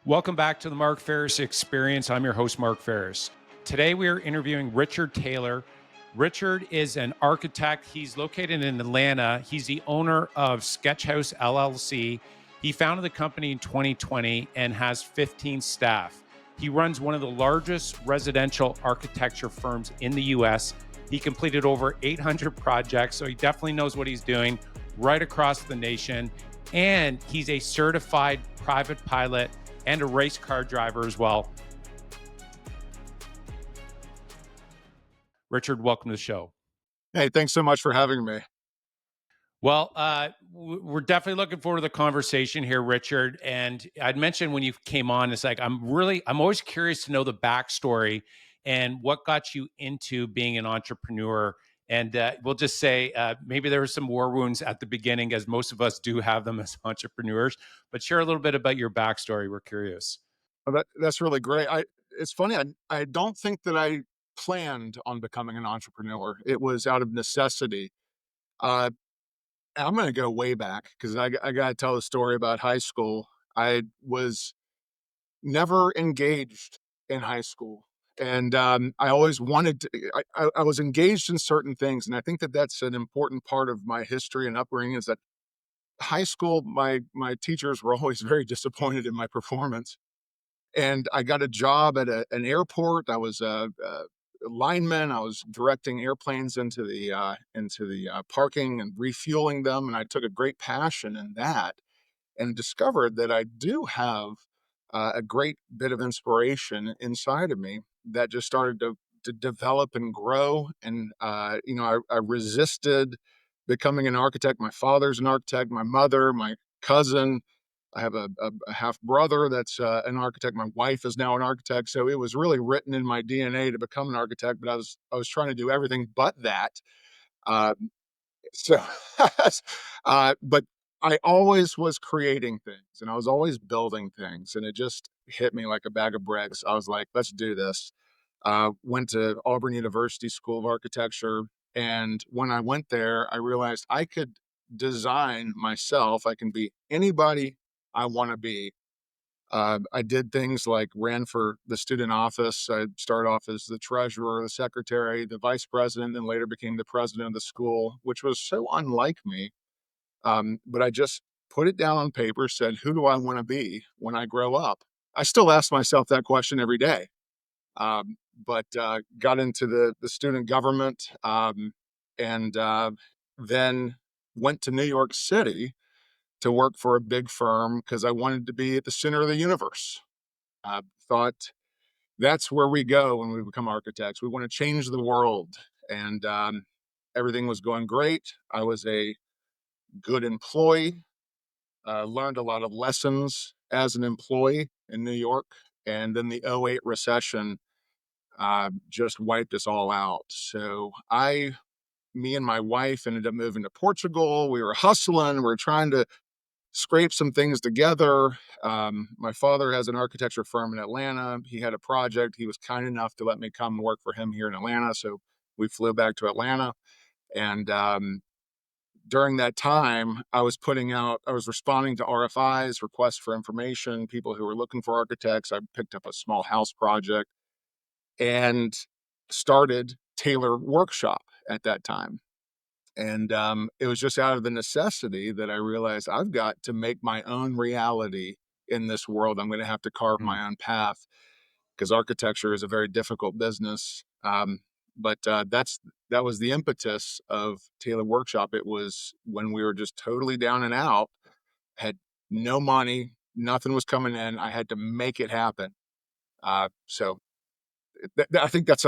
Welcome back to the Mark Faris Experience. I'm your host, Mark Faris. Today we are interviewing Richard Taylor. Richard is an architect. He's located in Atlanta. He's the owner of SketchHaus LLC. He founded the company in 2020 and has 15 staff. He runs one of the largest residential architecture firms in the US. He completed over 800 projects, so he definitely knows what he's doing right across the nation. And he's a certified private pilot and a race car driver as well. Richard, welcome to the show. Hey, thanks so much for having me. Well, we're definitely looking forward to the conversation here, Richard. And I'd mentioned when you came on, it's like I'm always curious to know the backstory and what got you into being an entrepreneur. And we'll just say maybe there were some war wounds at the beginning, as most of us do have them as entrepreneurs. But share a little bit about your backstory. We're curious. Well, that's really great. It's funny. I don't think that I planned on becoming an entrepreneur. It was out of necessity. Uh, I'm going to go way back because I got to tell the story about high school. I was never engaged in high school, and I always wanted to. I was engaged in certain things, and I think that that's an important part of my history and upbringing. Is that high school, my teachers were always very disappointed in my performance. And I got a job at an airport. I was a lineman. I was directing airplanes into the parking and refueling them, and I took a great passion in that, and discovered that I do have a great bit of inspiration inside of me that just started to develop and grow. And I resisted becoming an architect. My father's an architect. My mother, my cousin, I have a half brother that's an architect. My wife is now an architect, so it was really written in my DNA to become an architect. But I was trying to do everything but that. Uh, so, but I always was creating things, and I was always building things, and it just hit me like a bag of bricks. I was like, "Let's do this." Went to Auburn University School of Architecture, and when I went there, I realized I could design myself. I can be anybody I want to be. I did things like ran for the student office. I started off as the treasurer, the secretary, the vice president, and later became the president of the school, which was so unlike me. But I just put it down on paper, said, "Who do I want to be when I grow up?" I still ask myself that question every day. But got into the student government, and then went to New York City to work for a big firm because I wanted to be at the center of the universe. I thought that's where we go when we become architects. We want to change the world. And everything was going great. I was a good employee, learned a lot of lessons as an employee in New York. And then the '08 recession just wiped us all out. So me and my wife ended up moving to Portugal. We were hustling. We were trying to scrape some things together. My father has an architecture firm in Atlanta. He had a project. He was kind enough to let me come and work for him here in Atlanta. So we flew back to Atlanta. And during that time, I was responding to RFIs, requests for information, people who were looking for architects. I picked up a small house project and started Taylor Workshop at that time. And it was just out of the necessity that I realized I've got to make my own reality in this world. I'm going to have to carve Mm. my own path because architecture is a very difficult business. But that was the impetus of Taylor Workshop. It was when we were just totally down and out, had no money, nothing was coming in. I had to make it happen. So I think that's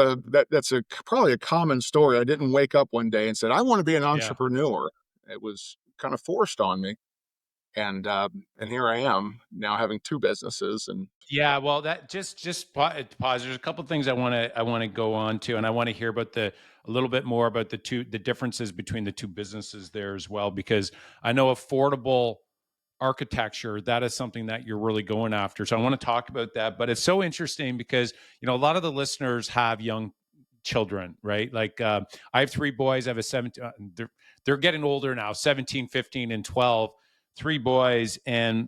probably a common story. I didn't wake up one day and said, "I want to be an Yeah. entrepreneur." It was kind of forced on me, and here I am now having two businesses. And Yeah, well, that pause. There's a couple of things I want to go on to, and I want to hear about a little bit more about the differences between the two businesses there as well, because I know affordable architecture, that is something that you're really going after. So I want to talk about that. But it's so interesting because a lot of the listeners have young children, right? Like I have three boys. I have a 17. They're getting older now, 17, 15, and 12. Three boys, and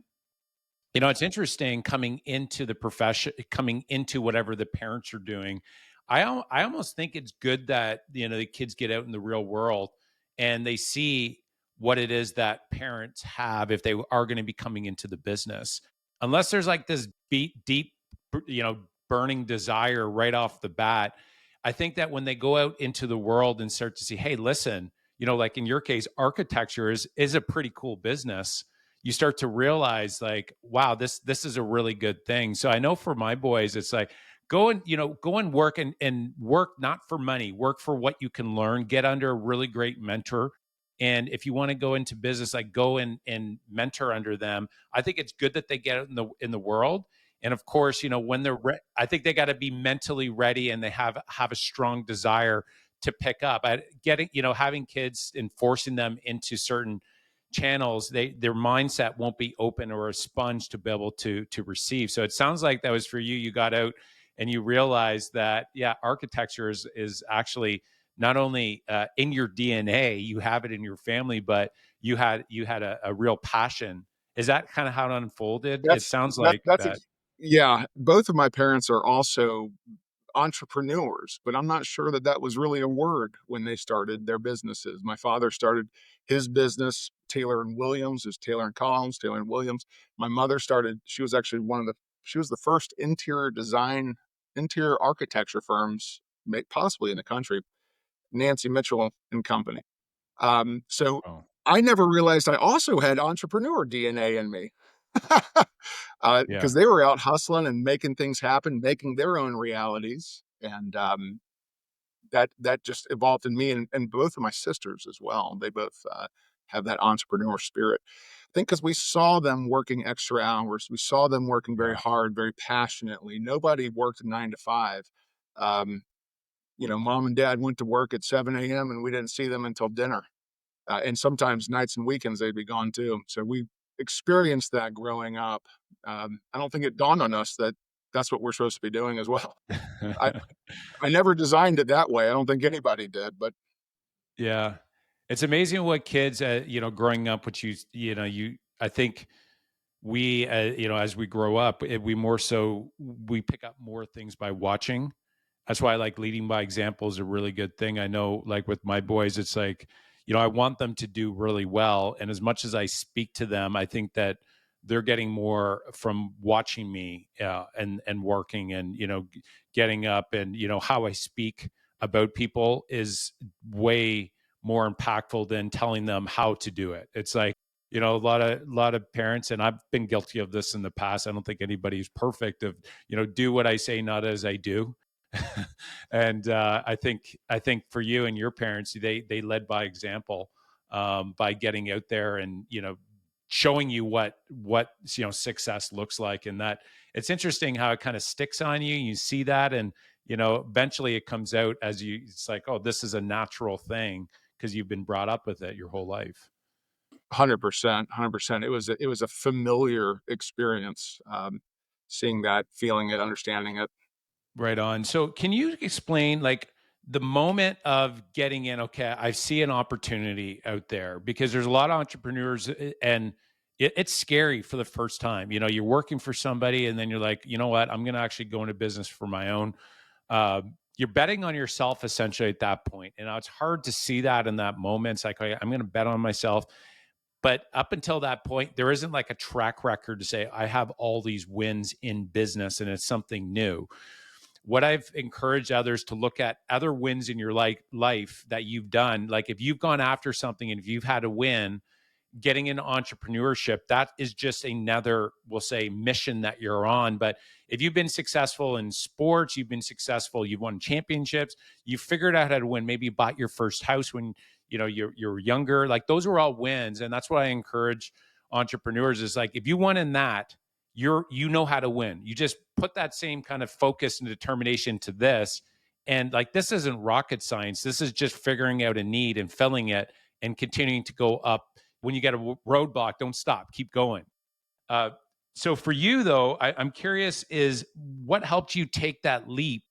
It's interesting coming into the profession, coming into whatever the parents are doing. I almost think it's good that the kids get out in the real world and they see what it is that parents have if they are going to be coming into the business. Unless there's like this deep, burning desire right off the bat. I think that when they go out into the world and start to see, hey, listen, like in your case, architecture is a pretty cool business. You start to realize like, wow, this is a really good thing. So I know for my boys, it's like go and work and work not for money, work for what you can learn, get under a really great mentor. And if you want to go into business, like go and mentor under them. I think it's good that they get out in the world. And of course, when I think they got to be mentally ready and they have a strong desire to pick up. Having kids and forcing them into certain channels, their mindset won't be open or a sponge to be able to receive. So it sounds like that was for you. You got out and you realized that, yeah, architecture is actually not only in your DNA, you have it in your family, but you had a real passion. Is that kind of how it unfolded? It That's sounds that like that's that. ex Yeah, both of my parents are also entrepreneurs, but I'm not sure that that was really a word when they started their businesses. My father started his business, Taylor and Williams, is Taylor and Collins, Taylor and Williams. My mother started, she was actually she was the first interior architecture firms, possibly in the country, Nancy Mitchell and Company. So Oh, I never realized I also had entrepreneur DNA in me. yeah, Because they were out hustling and making things happen, making their own realities, and that just evolved in me and both of my sisters as well. They both have that entrepreneur spirit. I think because we saw them working extra hours, we saw them working very yeah. hard, very passionately. Nobody worked 9 to 5. Um, Mom and dad went to work at 7 a.m. and we didn't see them until dinner. And sometimes nights and weekends they'd be gone too. So we experienced that growing up. I don't think it dawned on us that that's what we're supposed to be doing as well. I I never designed it that way. I don't think anybody did, but Yeah. It's amazing what kids, growing up, which I think we, as we grow up, we pick up more things by watching. That's why like leading by example is a really good thing. I know, like with my boys, it's like, I want them to do really well. And as much as I speak to them, I think that they're getting more from watching me and working and, getting up and, how I speak about people is way more impactful than telling them how to do it. It's like, a lot of parents, and I've been guilty of this in the past. I don't think anybody's perfect of, do what I say, not as I do. And I think for you and your parents, they led by example, by getting out there and showing you what success looks like, and that it's interesting how it kind of sticks on you. You see that, and eventually it comes out as you. It's like, oh, this is a natural thing because you've been brought up with it your whole life. 100%, 100%. It was a familiar experience, seeing that, feeling it, understanding it. Right on. So, can you explain like the moment of getting in? Okay, I see an opportunity out there because there's a lot of entrepreneurs, and it's scary for the first time. You're working for somebody, and then you're like, you know what? I'm going to actually go into business for my own. You're betting on yourself essentially at that point, and it's hard to see that in that moment. It's like, okay, I'm going to bet on myself. But up until that point, there isn't like a track record to say I have all these wins in business, and it's something new. What I've encouraged others to look at other wins in your life that you've done. Like if you've gone after something and if you've had a win, getting into entrepreneurship, that is just another, we'll say, mission that you're on. But if you've been successful in sports, you've been successful, you've won championships, you figured out how to win, maybe you bought your first house when you're younger, like those are all wins. And that's what I encourage entrepreneurs is like, if you won in that, you know how to win. You just put that same kind of focus and determination to this. And like this isn't rocket science. This is just figuring out a need and filling it and continuing to go up. When you get a roadblock, don't stop, keep going. Uh, so for you though, I'm curious is what helped you take that leap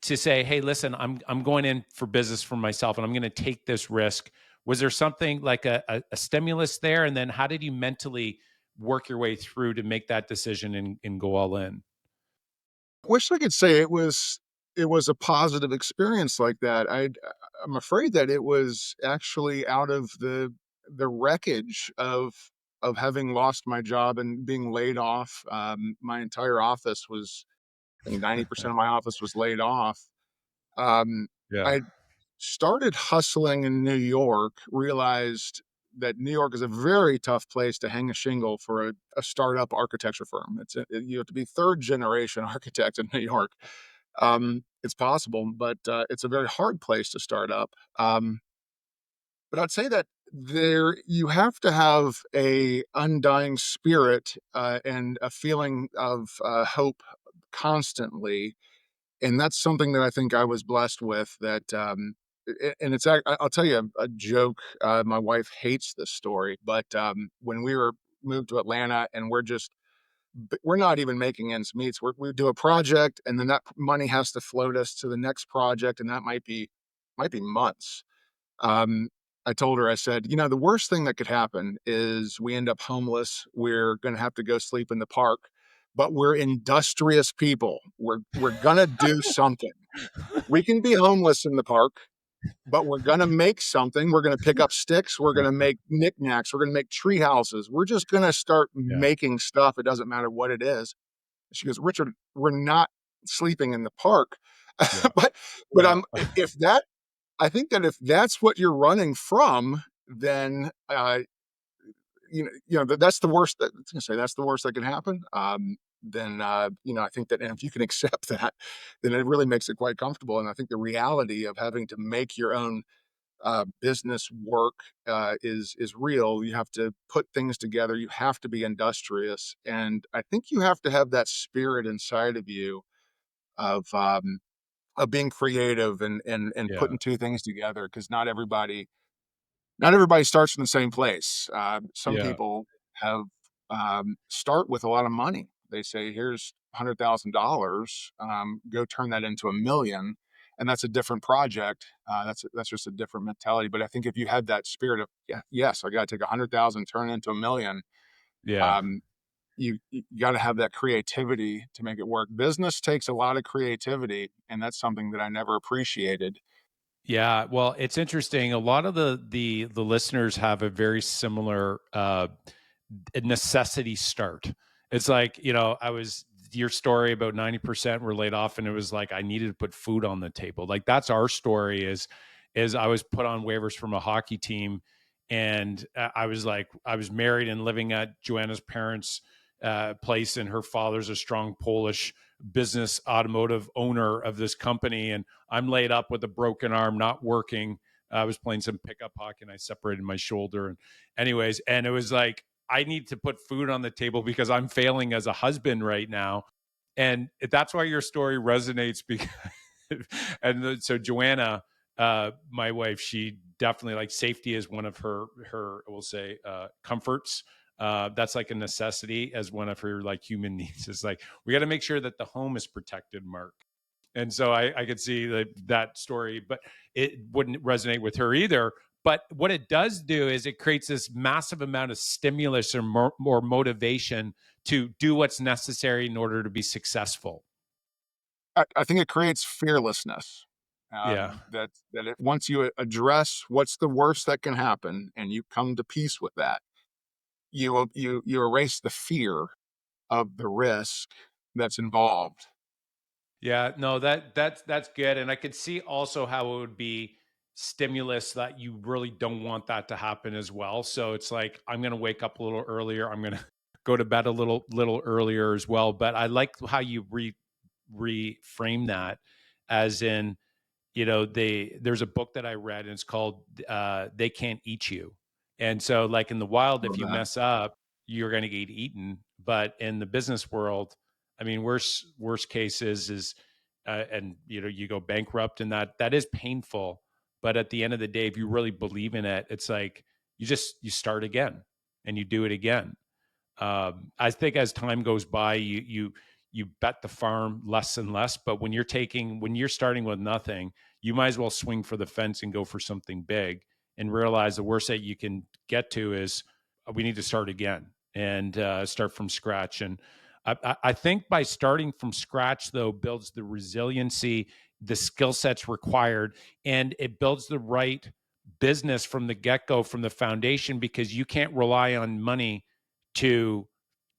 to say, hey, listen, I'm going in for business for myself and I'm going to take this risk. Was there something like a stimulus there? And then how did you mentally work your way through to make that decision and go all in? Wish I could say it was a positive experience like that. I'm afraid that it was actually out of the wreckage of having lost my job and being laid off. My entire office was, I think 90% of my office was laid off. Um, Yeah. I started hustling in New York, realized that New York is a very tough place to hang a shingle for a startup architecture firm. You have to be third generation architect in New York. It's possible, but it's a very hard place to start up. But I'd say that you have to have a undying spirit and a feeling of hope constantly, and that's something that I think I was blessed with. That and I'll tell you a joke. My wife hates this story, but when we were moved to Atlanta, and we're not even making ends meet. We do a project, and then that money has to float us to the next project, and that might be months. Um, I told her, I said, you know, the worst thing that could happen is we end up homeless. We're going to have to go sleep in the park, but we're industrious people. We're going to do something. We can be homeless in the park, but we're going to make something. We're going to pick up sticks. We're going to make knickknacks. We're going to make tree houses. We're just going to start Yeah. making stuff. It doesn't matter what it is. She goes, Richard, we're not sleeping in the park. Yeah. but but Well, if that I think that if that's what you're running from, then that's the worst. I was gonna say that's the worst that can happen. Then I think that, and if you can accept that, then it really makes it quite comfortable. And I think the reality of having to make your own business work is real. You have to put things together. You have to be industrious, and I think you have to have that spirit inside of you of being creative and yeah. putting two things together, because not everybody starts from the same place. Some Yeah. people have start with a lot of money. They say, "Here's $100,000. Go turn that into 1 million," and that's a different project. That's just a different mentality. But I think if you had that spirit of, yeah, yes, I got to take 100,000, turn it into 1 million. Yeah. Um, you got to have that creativity to make it work. Business takes a lot of creativity, and that's something that I never appreciated. Yeah, well, it's interesting. A lot of the listeners have a very similar a necessity start. It's like, I was your story about 90% were laid off and it was like I needed to put food on the table. Like that's our story is I was put on waivers from a hockey team and I was married and living at Joanna's parents' place and her father's a strong Polish business automotive owner of this company and I'm laid up with a broken arm, not working. I was playing some pickup hockey and I separated my shoulder. And anyways, and it was like, I need to put food on the table because I'm failing as a husband right now. And that's why your story resonates because, so Joanna, my wife, she definitely like safety is one of her, we'll say, comforts. That's like a necessity as one of her like human needs. It's like, we got to make sure that the home is protected, Mark. And so I could see that story, but it wouldn't resonate with her either. But what it does do is it creates this massive amount of stimulus or more motivation to do what's necessary in order to be successful. I think it creates fearlessness. Yeah. Once you address what's the worst that can happen, and you come to peace with that, you erase the fear of the risk that's involved. Yeah, no, that's good. And I could see also how it would be stimulus that you really don't want that to happen as well. So it's like I'm gonna wake up a little earlier. I'm gonna go to bed a little earlier as well. But I like how you reframe that as in, there's a book that I read and it's called They Can't Eat You. And so like in the wild, if Love you that. mess up, you're gonna get eaten. But in the business world, I mean, worst case is and you go bankrupt and that is painful. But at the end of the day, if you really believe in it, it's like you start again and you do it again. I think as time goes by, you bet the farm less and less. But when you're starting with nothing, you might as well swing for the fence and go for something big and realize the worst that you can get to is we need to start again. and start from scratch. And I think by starting from scratch, though, builds the resiliency, the skill sets required, and it builds the right business from the get go, from the foundation, because you can't rely on money to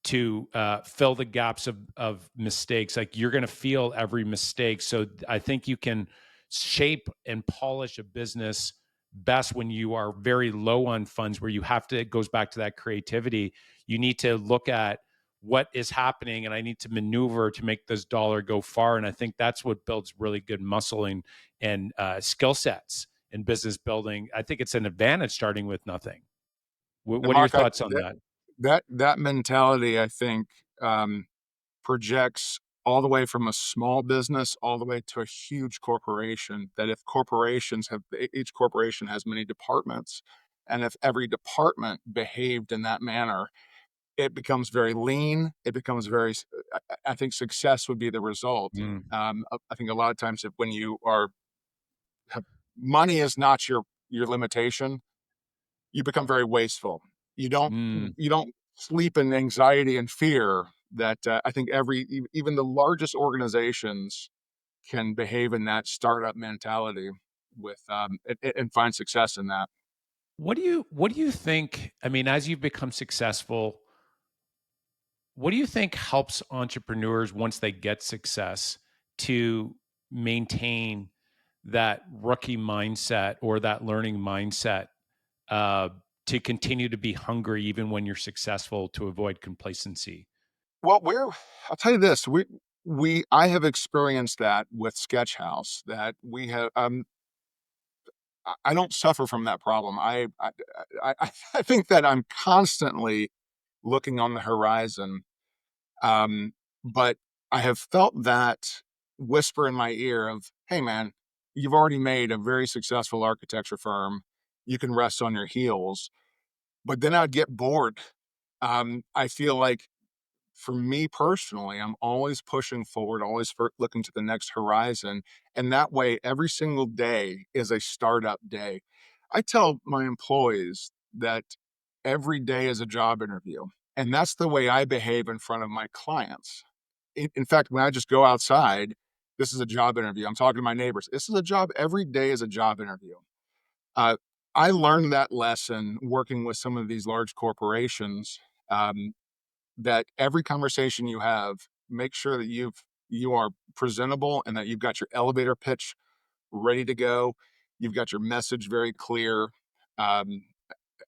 fill the gaps of mistakes. Like, you're going to feel every mistake. So I think you can shape and polish a business best when you are very low on funds, where you have to, it goes back to that creativity. You need to look at what is happening, and I need to maneuver to make this dollar go far. And I think that's what builds really good muscling and skill sets in business building. I think it's an advantage starting with nothing. And What are your Mark, thoughts on that? that mentality, I think, um, projects all the way from a small business all the way to a huge corporation. That if corporations have, each corporation has many departments, and if every department behaved in that manner, it becomes very lean. It becomes very, I think success would be the result. Mm, I think a lot of times if when you are, have, money is not your limitation, you become very wasteful. You don't mm. you don't sleep in anxiety and fear that, I think even the largest organizations can behave in that startup mentality with, and find success in that. What do you think? I mean, as you've become successful, what do you think helps entrepreneurs once they get success to maintain that rookie mindset or that learning mindset, uh, to continue to be hungry even when you're successful, to avoid complacency? Well, I'll tell you this, I have experienced that with SketchHaus, that we have, I don't suffer from that problem. I think that I'm constantly looking on the horizon. Um, but I have felt that whisper in my ear of, "Hey, man, you've already made a very successful architecture firm. You can rest on your heels." But then I'd get bored. I feel like for me personally, I'm always pushing forward, always looking to the next horizon. And that way, every single day is a startup day. I tell my employees that every day is a job interview. And that's the way I behave in front of my clients. In fact, when I just go outside, this is a job interview. I'm talking to my neighbors. This is a job. Every day is a job interview. Uh, I learned that lesson working with some of these large corporations. Um, that every conversation you have, make sure that you are presentable and that you've got your elevator pitch ready to go. You've got your message very clear. Um,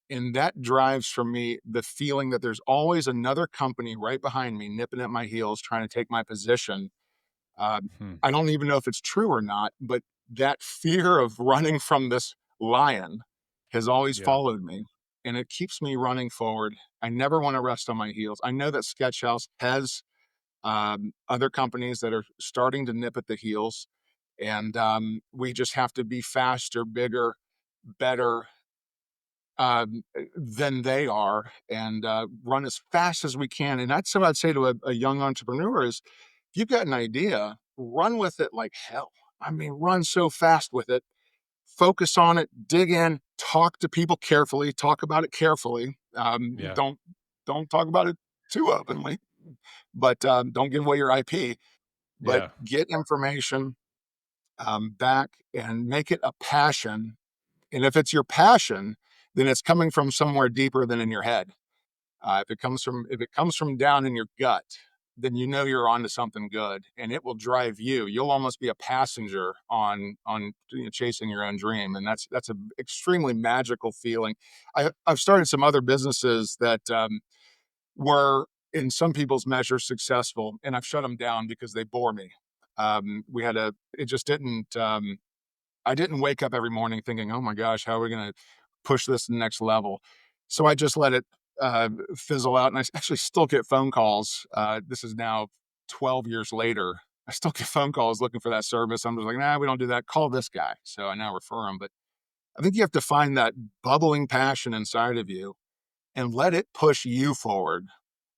and that drives from me the feeling that there's always another company right behind me, nipping at my heels, trying to take my position. Hmm. I don't even know if it's true or not, but that fear of running from this lion has always Yeah. followed me, and it keeps me running forward. I never want to rest on my heels. I know that SketchHouse has, other companies that are starting to nip at the heels, and, we just have to be faster, bigger, better, than they are, and, run as fast as we can. And that's what I'd say to a young entrepreneur is, if you've got an idea, run with it like hell. I mean, run so fast with it, focus on it, dig in, talk to people carefully, talk about it carefully. Yeah. Don't talk about it too openly, but, don't give away your IP, but Yeah. get information, back and make it a passion. And if it's your passion, then it's coming from somewhere deeper than in your head. If it comes from down in your gut, then you know you're onto something good, and it will drive you. You'll almost be a passenger on, chasing your own dream, and that's an extremely magical feeling. I've started some other businesses that, were in some people's measures successful, and I've shut them down because they bore me. We had a it just didn't. I didn't wake up every morning thinking, "Oh my gosh, how are we going to push this to the next level?" So I just let it, fizzle out, and I actually still get phone calls. This is now 12 years later. I still get phone calls looking for that service. I'm just like, "Nah, we don't do that. Call this guy." So I now refer them. But I think you have to find that bubbling passion inside of you and let it push you forward,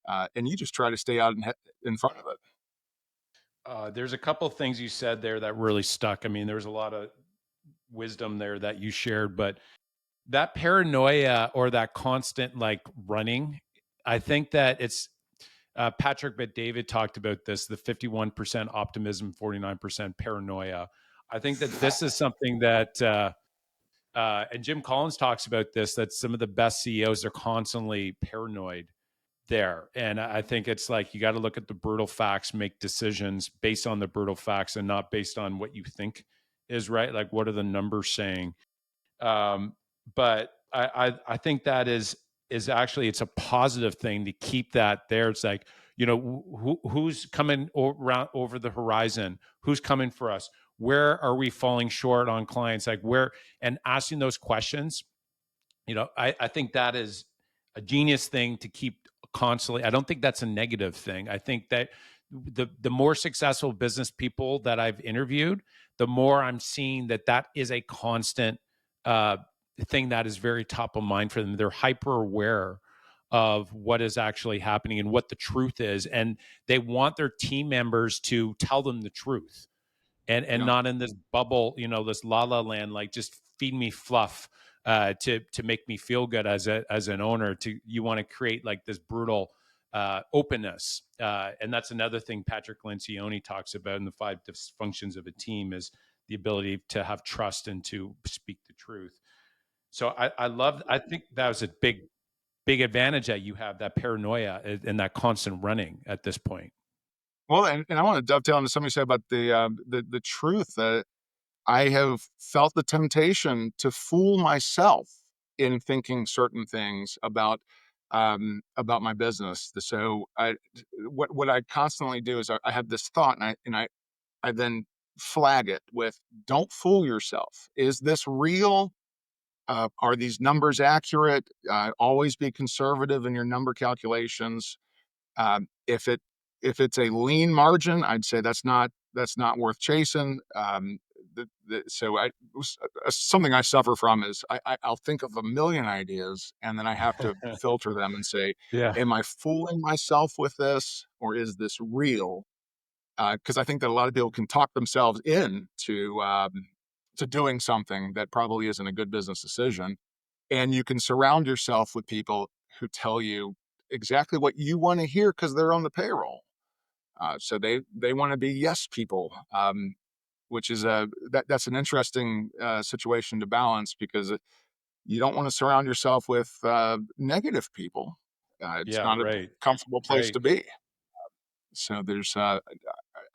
and you just try to stay out in front of it. There's a couple of things you said there that really stuck. I mean, there was a lot of wisdom there that you shared, but that paranoia or that constant like running, I think that it's Patrick Bet David talked about this, the 51% optimism, 49% paranoia. I think that this is something that, and Jim Collins talks about this, that some of the best CEOs are constantly paranoid there. And I think it's like you got to look at the brutal facts, make decisions based on the brutal facts and not based on what you think is right. Like, what are the numbers saying? But I think that is actually, it's a positive thing to keep that there. It's like, who's coming around over the horizon, who's coming for us, where are we falling short on clients, like where, and asking those questions. I think that is a genius thing to keep constantly. I don't think that's a negative thing. I think that the more successful business people that I've interviewed, the more I'm seeing that that is a constant uh, thing that is very top of mind for them. They're hyper aware of what is actually happening and what the truth is, and they want their team members to tell them the truth, and Yeah. not in this bubble, this la la land, like just feed me fluff to make me feel good as an owner. You want to create like this brutal openness, and that's another thing Patrick Lencioni talks about in the 5 dysfunctions of a team is the ability to have trust and to speak the truth. So I think that was a big advantage that you have, that paranoia and that constant running at this point. Well, and I want to dovetail into something you said about the truth. I have felt the temptation to fool myself in thinking certain things about my business. So what I constantly do is I have this thought, and I then flag it with, "Don't fool yourself. Is this real? Are these numbers accurate? Always be conservative in your number calculations. Um, if it if it's a lean margin, I'd say that's not worth chasing." So something I suffer from is I'll think of a million ideas, and then I have to filter them and say, Yeah. "Am I fooling myself with this, or is this real?" Because I think that a lot of people can talk themselves to doing something that probably isn't a good business decision, and you can surround yourself with people who tell you exactly what you want to hear because they're on the payroll. So they want to be yes people, which is that's an interesting situation to balance because you don't want to surround yourself with negative people. It's Yeah. not a Right. comfortable place Right. to be. So there's I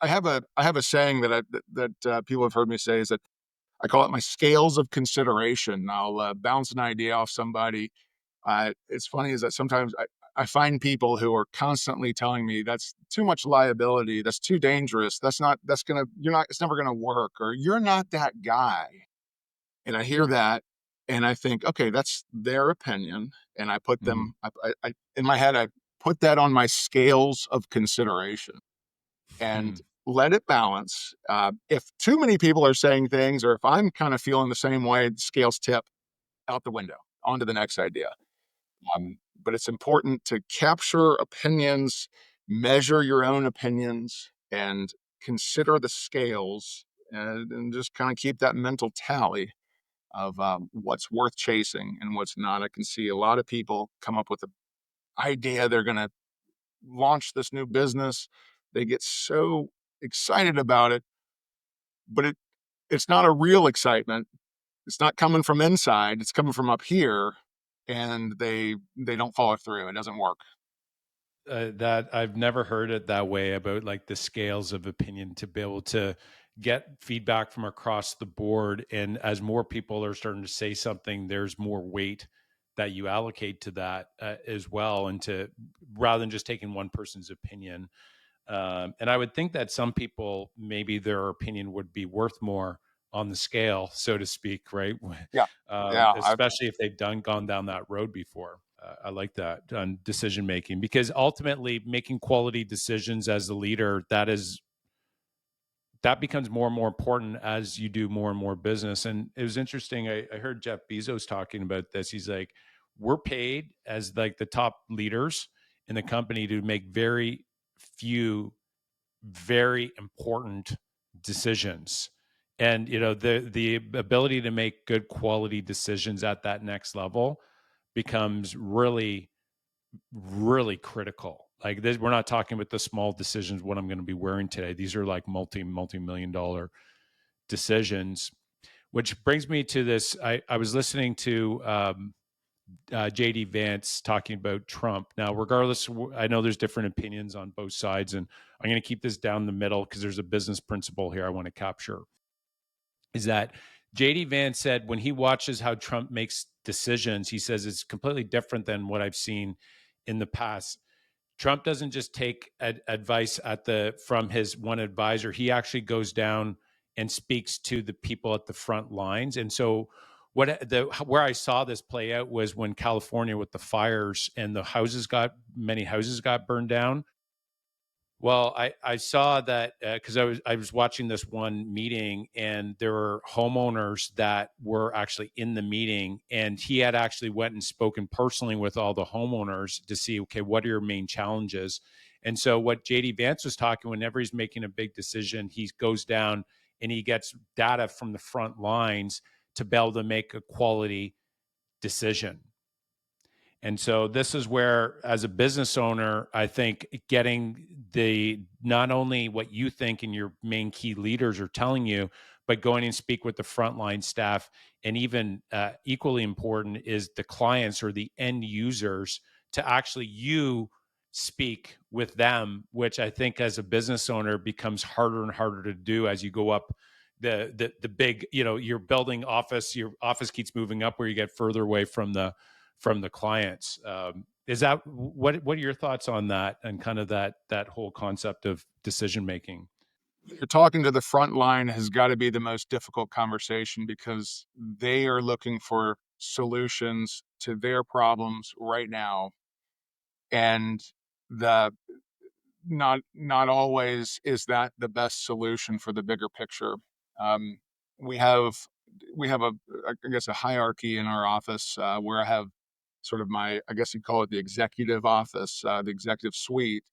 have a saying that people have heard me say is that I call it my scales of consideration. I'll bounce an idea off somebody. It's funny is that sometimes I find people who are constantly telling me that's too much liability, that's too dangerous, you're not, it's never gonna work, or you're not that guy. And I hear that and I think, okay, that's their opinion. And I put Mm. them, in my head, I put that on my scales of consideration and let it balance. If too many people are saying things, or if I'm kind of feeling the same way, the scales tip out the window onto the next idea. But it's important to capture opinions, measure your own opinions, and consider the scales, and just kind of keep that mental tally of what's worth chasing and what's not. I can see a lot of people come up with an idea they're going to launch this new business. They get so excited about it, but it's not a real excitement. It's not coming from inside. It's coming from up here, and they don't follow through. It doesn't work. That I've never heard it that way about like the scales of opinion to be able to get feedback from across the board. And as more people are starting to say something, there's more weight that you allocate to that as well. And to rather than just taking one person's opinion. And I would think that some people, maybe their opinion would be worth more on the scale, so to speak, right? Yeah, yeah. Especially if they've gone down that road before. I like that on decision making because ultimately making quality decisions as a leader, that becomes more and more important as you do more and more business. And it was interesting. I heard Jeff Bezos talking about this. He's like, we're paid as like the top leaders in the company to make very few very important decisions. And the ability to make good quality decisions at that next level becomes really really critical. Like this, we're not talking about the small decisions, what I'm going to be wearing today. These are like multi-million dollar decisions, which brings me to this. I was listening to JD Vance talking about Trump. Now, regardless, I know there's different opinions on both sides, and I'm going to keep this down the middle because there's a business principle here I want to capture. Is that JD Vance said when he watches how Trump makes decisions, he says it's completely different than what I've seen in the past. Trump doesn't just take advice from his one advisor. He actually goes down and speaks to the people at the front lines. And so where I saw this play out was when California with the fires and many houses got burned down. Well, I saw that because I was watching this one meeting, and there were homeowners that were actually in the meeting, and he had actually went and spoken personally with all the homeowners to see, okay, what are your main challenges? And so what JD Vance was talking, whenever he's making a big decision, he goes down and he gets data from the front lines to be able to make a quality decision. And so this is where, as a business owner, I think getting not only what you think and your main key leaders are telling you, but going and speak with the frontline staff, and even equally important is the clients or the end users to actually you speak with them, which I think as a business owner becomes harder and harder to do as you go up the big, you're building office, your office keeps moving up where you get further away from the clients. Is that what are your thoughts on that and kind of that whole concept of decision making? You're talking to the front line has got to be the most difficult conversation because they are looking for solutions to their problems right now. And the not always is that the best solution for the bigger picture. Um, we have I guess a hierarchy in our office where I have sort of I guess you'd call it the executive office, the executive suite.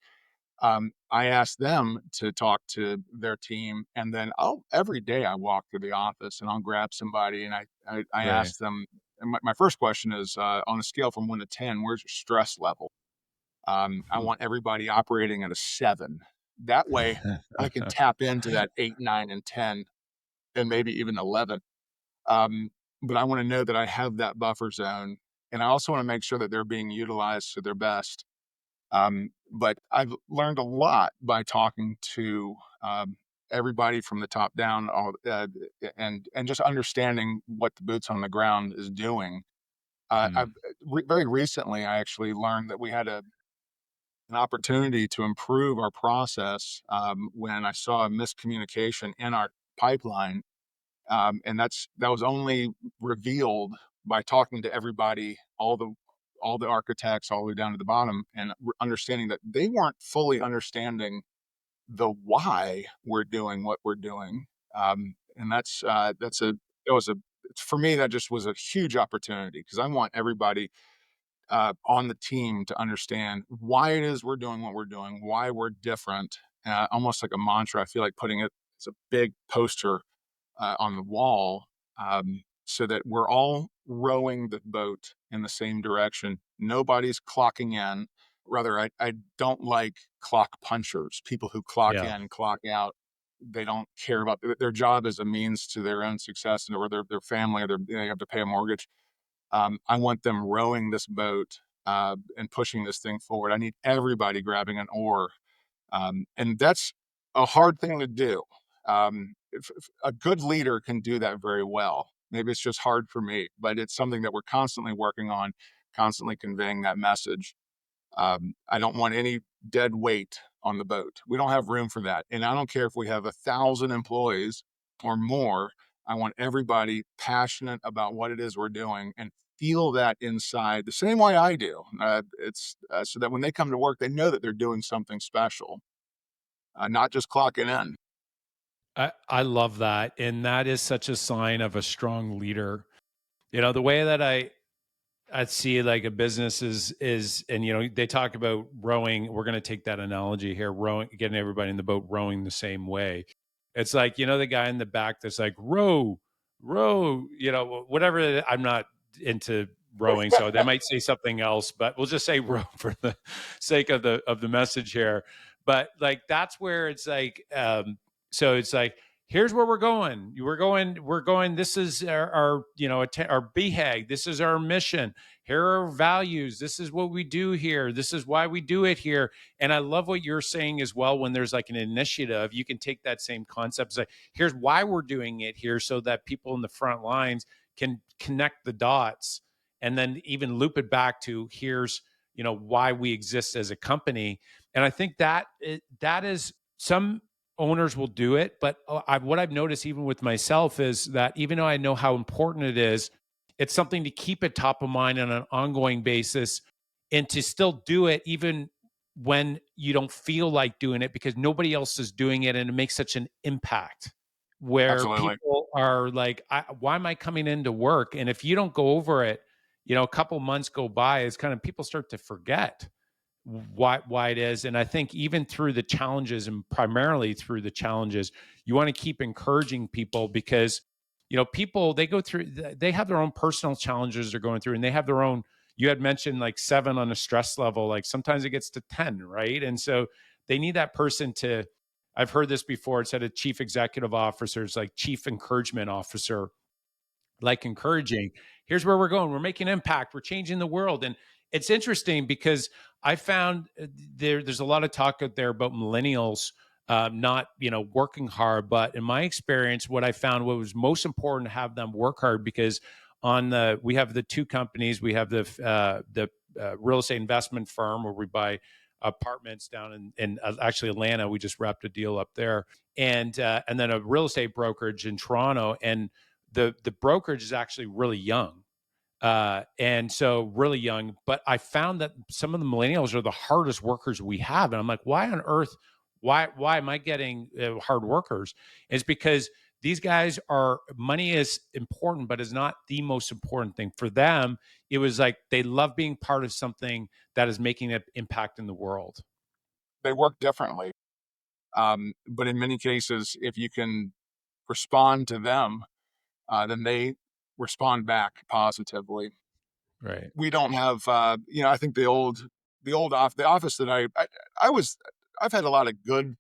I ask them to talk to their team, and then every day I walk through the office and I'll grab somebody and I Right. ask them. And my first question is on a scale from 1 to 10, where's your stress level? I want everybody operating at a 7. That way, I can tap into that 8, 9, and 10, and maybe even 11. Um, but I want to know that I have that buffer zone, and I also want to make sure that they're being utilized to their best. But I've learned a lot by talking to everybody from the top down, and just understanding what the boots on the ground is doing. Hmm. Very recently, I actually learned that we had an opportunity to improve our process when I saw a miscommunication in our pipeline, and that was only revealed by talking to everybody, all the architects, all the way down to the bottom, and understanding that they weren't fully understanding the why we're doing what we're doing, and that's a it was a for me that just was a huge opportunity because I want everybody on the team to understand why it is we're doing what we're doing, why we're different, almost like a mantra. I feel like putting it as a big poster on the wall so that we're all rowing the boat in the same direction. Nobody's clocking in. Rather, I don't like clock punchers, people who clock Yeah. in, clock out. They don't care about their job as a means to their own success or their family, or they have to pay a mortgage. I want them rowing this boat and pushing this thing forward. I need everybody grabbing an oar, and that's a hard thing to do. If a good leader can do that very well. Maybe it's just hard for me, but it's something that we're constantly working on, constantly conveying that message. I don't want any dead weight on the boat. We don't have room for that. And I don't care if we have 1,000 employees or more. I want everybody passionate about what it is we're doing and feel that inside the same way I do. It's so that when they come to work, they know that they're doing something special, not just clocking in. I love that. And that is such a sign of a strong leader. The way that I see like a business is, and they talk about rowing. We're going to take that analogy here, rowing, getting everybody in the boat rowing the same way. It's like, the guy in the back that's like, row, row, whatever. I'm not into rowing, so they might say something else, but we'll just say row for the sake of the message here. But like that's where it's like, so it's like, here's where we're going. We're going. This is our our BHAG. This is our mission. Here are our values. This is what we do here. This is why we do it here. And I love what you're saying as well. When there's like an initiative, you can take that same concept. It's like, here's why we're doing it here, so that people in the front lines can connect the dots, and then even loop it back to here's why we exist as a company. And I think that is, some owners will do it, but what I've noticed even with myself is that even though I know how important it is, it's something to keep it top of mind on an ongoing basis, and to still do it even when you don't feel like doing it because nobody else is doing it, and it makes such an impact where Absolutely. people are like, why am I coming into work? And if you don't go over it, a couple months go by, it's kind of, people start to forget why it is. And I think even through the challenges, and primarily through the challenges, you want to keep encouraging people, because people, they go through, they have their own personal challenges they're going through, and they have their own, you had mentioned like 7 on a stress level, like sometimes it gets to 10, right? And so they need that person to, I've heard this before, it's at a chief executive officer, it's like chief encouragement officer, like encouraging, here's where we're going, we're making impact, we're changing the world. And it's interesting because I found there's a lot of talk out there about millennials not working hard, but in my experience, what I found, what was most important, to have them work hard, because we have the two companies, we have the real estate investment firm where we buy apartments down in actually Atlanta. We just wrapped a deal up there, and then a real estate brokerage in Toronto. And the brokerage is actually really young, and so really young. But I found that some of the millennials are the hardest workers we have, and I'm like, why on earth? Why am I getting hard workers? It's because these guys are, money is important, but is not the most important thing for them. It was like they love being part of something that is making an impact in the world. They work differently. But in many cases, if you can respond to them, then they respond back positively. Right. We don't have, I think the office that I was, I've had a lot of good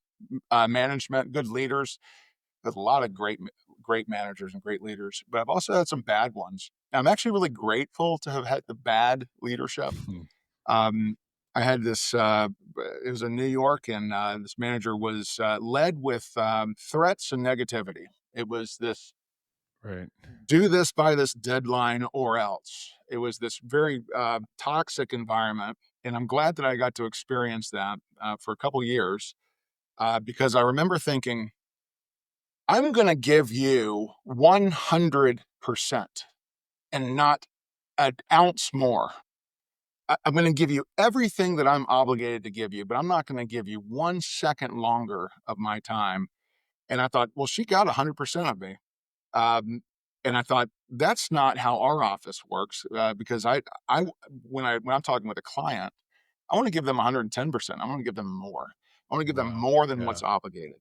management, good leaders, with a lot of great managers and great leaders, but I've also had some bad ones. I'm actually really grateful to have had the bad leadership. Um, I had this, it was in New York, and this manager was led with threats and negativity. It was this, Right. do this by this deadline or else. It was this very toxic environment. And I'm glad that I got to experience that for a couple years because I remember thinking, I'm going to give you 100% and not an ounce more. I'm going to give you everything that I'm obligated to give you, but I'm not going to give you 1 second longer of my time. And I thought, well, she got 100% of me. Um, and I thought that's not how our office works because I when I'm talking with a client, I want to give them 110%. I want to give them more. I want to give them Wow. more than Yeah. what's obligated.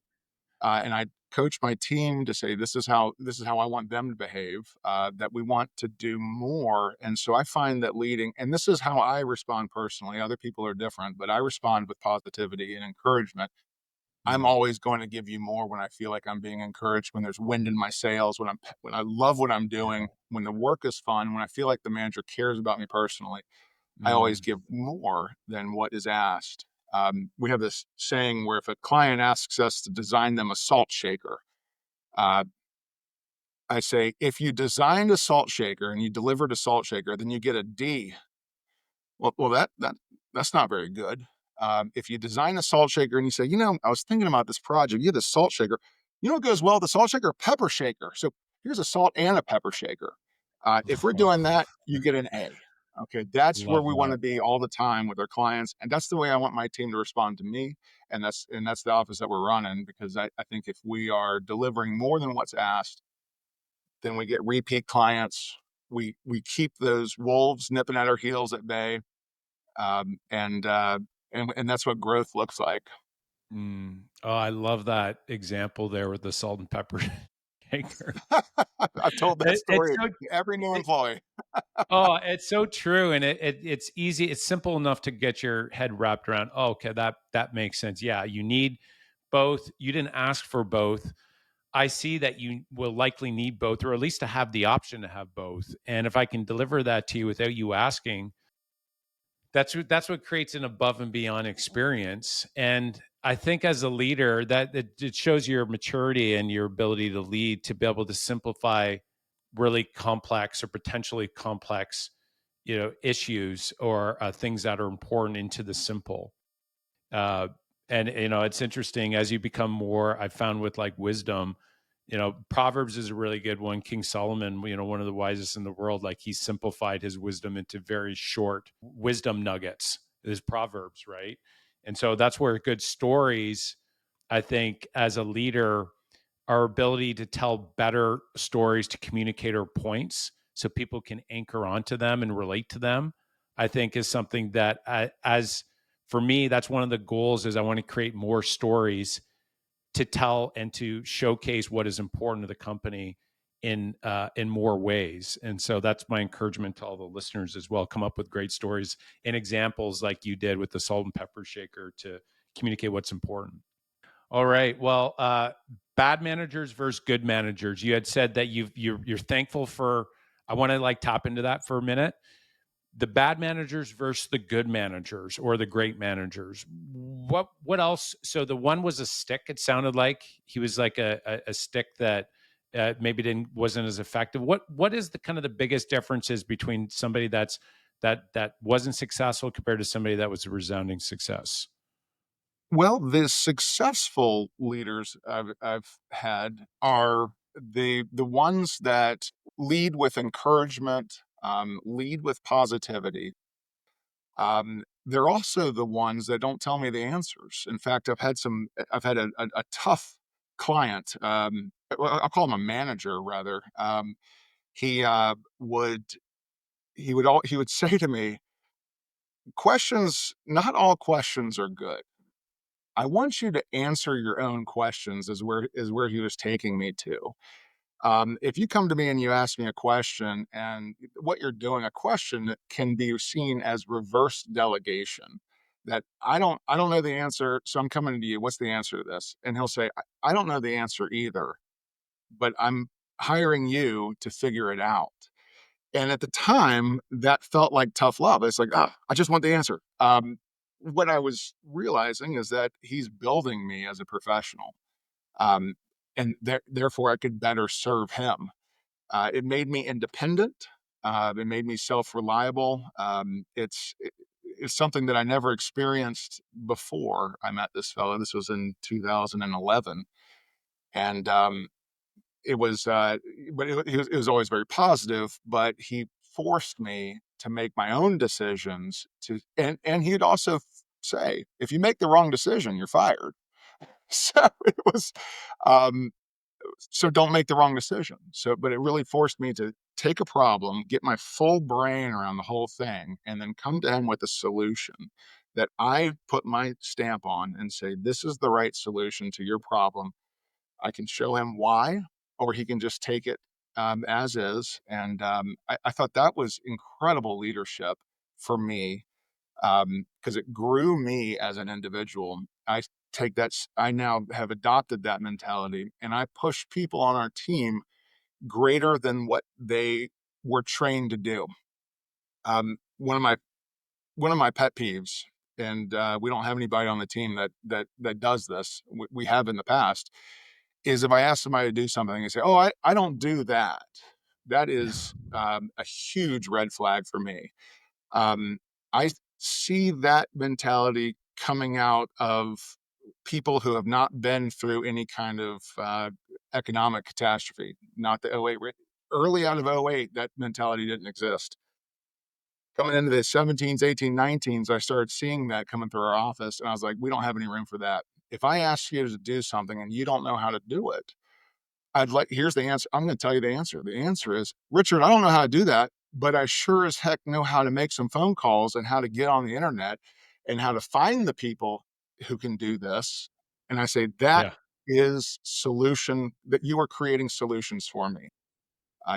And I coach my team to say this is how I want them to behave. That we want to do more, and so I find that leading, and this is how I respond personally. Other people are different, but I respond with positivity and encouragement. I'm Mm. always going to give you more when I feel like I'm being encouraged, when there's wind in my sails, when I love what I'm doing, when the work is fun, when I feel like the manager cares about me personally. I always Mm. give more than what is asked. We have this saying where if a client asks us to design them a salt shaker, uh, I say, if you designed a salt shaker and you delivered a salt shaker, then you get a D. Well, that's not very good. If you design a salt shaker and you say, I was thinking about this project, you have this salt shaker. You know what goes well with the salt shaker? Pepper shaker. So here's a salt and a pepper shaker. If we're doing that, you get an A. Okay, that's where Love we want that. to be all the time with our clients, and that's the way I want my team to respond to me, and that's the office that we're running because I think if we are delivering more than what's asked, then we get repeat clients. We keep those wolves nipping at our heels at bay, um, and uh, and that's what growth looks like. Mm. Oh, I love that example there with the salt and pepper shaker. I've told that It's story so to every new it, employee. oh, it's so true, and it's easy. It's simple enough to get your head wrapped around. Oh, okay, that makes sense. Yeah, you need both. You didn't ask for both. I see that you will likely need both, or at least to have the option to have both. And if I can deliver that to you without you asking, that's what creates an above and beyond experience. And I think as a leader, that it shows your maturity and your ability to lead, to be able to simplify really complex or potentially complex, issues or things that are important into the simple. uh, and it's interesting as you become more, I found, with like wisdom. Proverbs is a really good one. King Solomon, one of the wisest in the world, like he simplified his wisdom into very short wisdom nuggets, his proverbs, right? And so that's where good stories, I think, as a leader, our ability to tell better stories to communicate our points so people can anchor onto them and relate to them, I think is something that as for me, that's one of the goals. Is I want to create more stories to tell and to showcase what is important to the company in more ways. And so that's my encouragement to all the listeners as well. Come up with great stories and examples like you did with the salt and pepper shaker to communicate what's important. All right. Well, bad managers versus good managers. You had said that you're thankful for. I want to like tap into that for a minute. The bad managers versus the good managers or the great managers. What else? So the one was a stick. It sounded like he was like a stick that maybe didn't wasn't as effective. What is the kind of the biggest differences between somebody that wasn't successful compared to somebody that was a resounding success? Well, the successful leaders I've had are the ones that lead with encouragement, lead with positivity. They're also the ones that don't tell me the answers. In fact, I've had a tough client. Well, I'll call him a manager rather. He would he would say to me, "Questions. Not all questions are good. I want you to answer your own questions," is where he was taking me to. If you come to me and you ask me a question, and what you're doing, a question can be seen as reverse delegation. That I don't know the answer, so I'm coming to you. What's the answer to this? And he'll say, I don't know the answer either, but I'm hiring you to figure it out. And at the time, that felt like tough love. It's like, ah, I just want the answer. What I was realizing is that he's building me as a professional, um, and therefore I could better serve him. It made me independent. It made me self-reliable. It's something that I never experienced before I met this fellow. This was in 2011, and it was, but it was always very positive. But he forced me to make my own decisions. And he'd also say, if you make the wrong decision, you're fired. So it was, um, so don't make the wrong decision. So, but it really forced me to take a problem, get my full brain around the whole thing, and then come to him with a solution that I put my stamp on and say, this is the right solution to your problem. I can show him why, or he can just take it as is. And I thought that was incredible leadership for me, because it grew me as an individual. I now have adopted that mentality, and I push people on our team greater than what they were trained to do. Um, one of my one of my pet peeves, and we don't have anybody on the team that does this. We have in the past, is if I ask somebody to do something and say, "Oh, I don't do that," that is a huge red flag for me. Um, I see that mentality coming out of people who have not been through any kind of economic catastrophe. Not the '08. Early out of '08, that mentality didn't exist. Coming into the 17s, 18, 19s, I started seeing that coming through our office, and I was like, we don't have any room for that. If I ask you to do something and you don't know how to do it, here's the answer. I'm going to tell you the answer. The answer is, Richard, I don't know how to do that, but I sure as heck know how to make some phone calls and how to get on the internet and how to find the people who can do this. And I say that Yeah. is solution that you are creating solutions for me.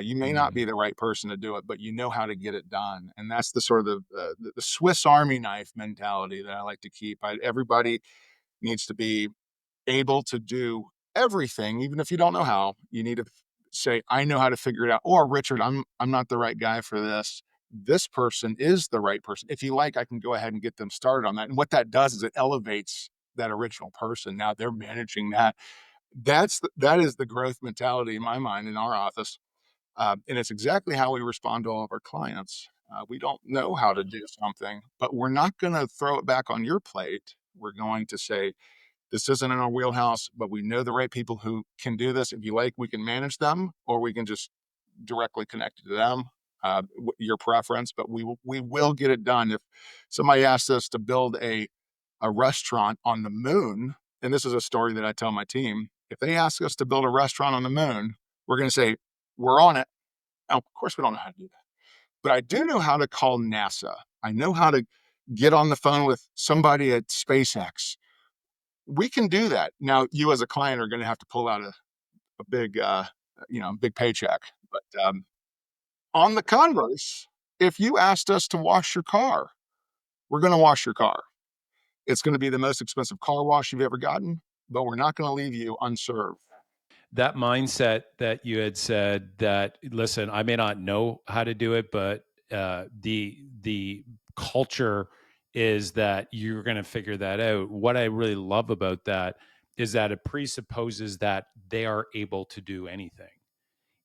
You may not Mm. be the right person to do it, but you know how to get it done. And that's the sort of the Swiss Army knife mentality that I like to keep. Everybody needs to be able to do everything, even if you don't know how. You need to say, "I know how to figure it out," or "Richard, I'm not the right guy for this. This person is the right person. If you like, I can go ahead and get them started on that." And what that does is it elevates that original person. Now they're managing that. That is the growth mentality in my mind in our office, and it's exactly how we respond to all of our clients. We don't know how to do something, but we're not going to throw it back on your plate. We're going to say, this isn't in our wheelhouse, but we know the right people who can do this. If you like, we can manage them, or we can just directly connect to them, your preference. But we will get it done. If somebody asks us to build a restaurant on the moon, and this is a story that I tell my team, if they ask us to build a restaurant on the moon, we're going to say, we're on it. Now, of course, we don't know how to do that, but I do know how to call NASA. I know how to get on the phone with somebody at SpaceX. We can do that. Now, you as a client are going to have to pull out a big, big paycheck. But on the converse, if you asked us to wash your car, we're going to wash your car. It's going to be the most expensive car wash you've ever gotten, but we're not going to leave you unserved. That mindset that you had said that, listen, I may not know how to do it, but the culture is that you're going to figure that out. What I really love about that is that it presupposes that they are able to do anything.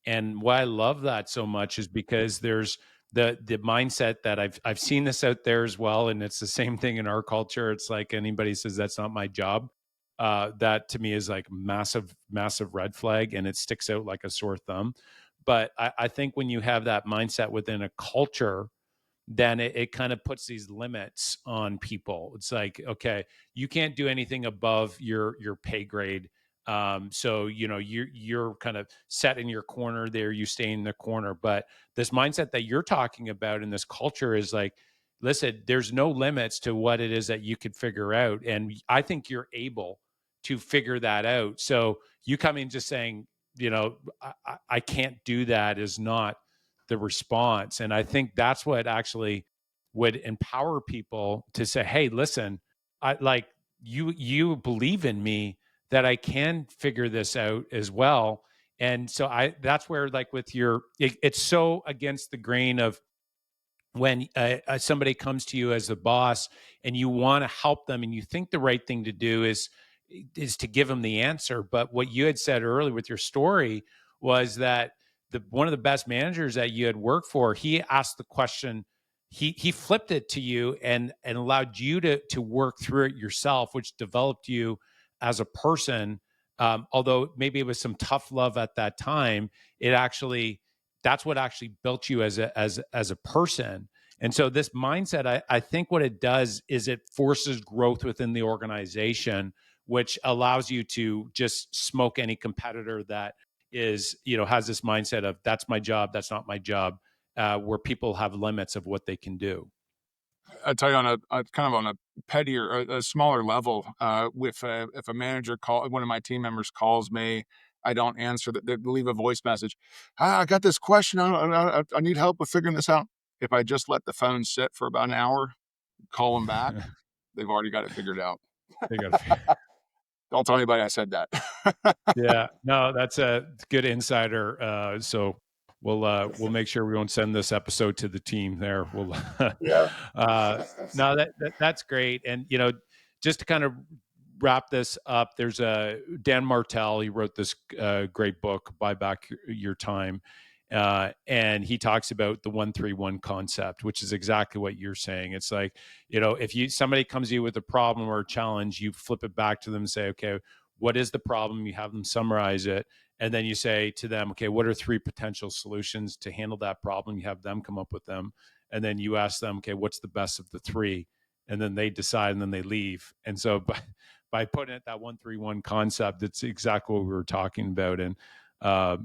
And why I love that so much is because there's the mindset that I've seen this out there as well, and it's the same thing in our culture. It's like anybody says that's not my job. That to me is like massive red flag, and it sticks out like a sore thumb. But I think when you have that mindset within a culture, then it kind of puts these limits on people. It's like, okay, you can't do anything above your pay grade. So you're kind of set in your corner there. You stay in the corner. But this mindset that you're talking about in this culture is like, listen, there's no limits to what it is that you could figure out, and I think you're able to figure that out. So you come in just saying, I can't do that is not the response. And I think that's what actually would empower people to say, hey, listen, I like you believe in me that I can figure this out as well. And so I that's where like with it's so against the grain of when somebody comes to you as a boss and you want to help them and you think the right thing to do is to give them the answer. But what you had said earlier with your story was that the one of the best managers that you had worked for, he asked the question, he flipped it to you and allowed you to work through it yourself, which developed you as a person. Although maybe it was some tough love at that time, it actually that's what actually built you as a person. And so this mindset, I think what it does is it forces growth within the organization, which allows you to just smoke any competitor that is, has this mindset of that's my job, that's not my job, where people have limits of what they can do. I tell you on a kind of on a pettier, a smaller level, if a manager one of my team members calls me, I don't answer. They leave a voice message. I got this question. I need help with figuring this out. If I just let the phone sit for about an hour, call them back, they've already got it figured out. They got to. Don't tell anybody I said that. Yeah, no, that's a good insider. So we'll make sure we won't send this episode to the team. There, we'll. Yeah. No, that's great, and just to kind of wrap this up, there's a Dan Martell. He wrote this great book, "Buy Back Your Time," and he talks about the 1-3-1 concept, which is exactly what you're saying. It's like if somebody comes to you with a problem or a challenge, you flip it back to them and say, okay, what is the problem? You have them summarize it. And then you say to them, okay, what are 3 potential solutions to handle that problem? You have them come up with them. And then you ask them, okay, what's the best of the 3? And then they decide and then they leave. And so by putting it that 1-3-1 concept, it's exactly what we were talking about. And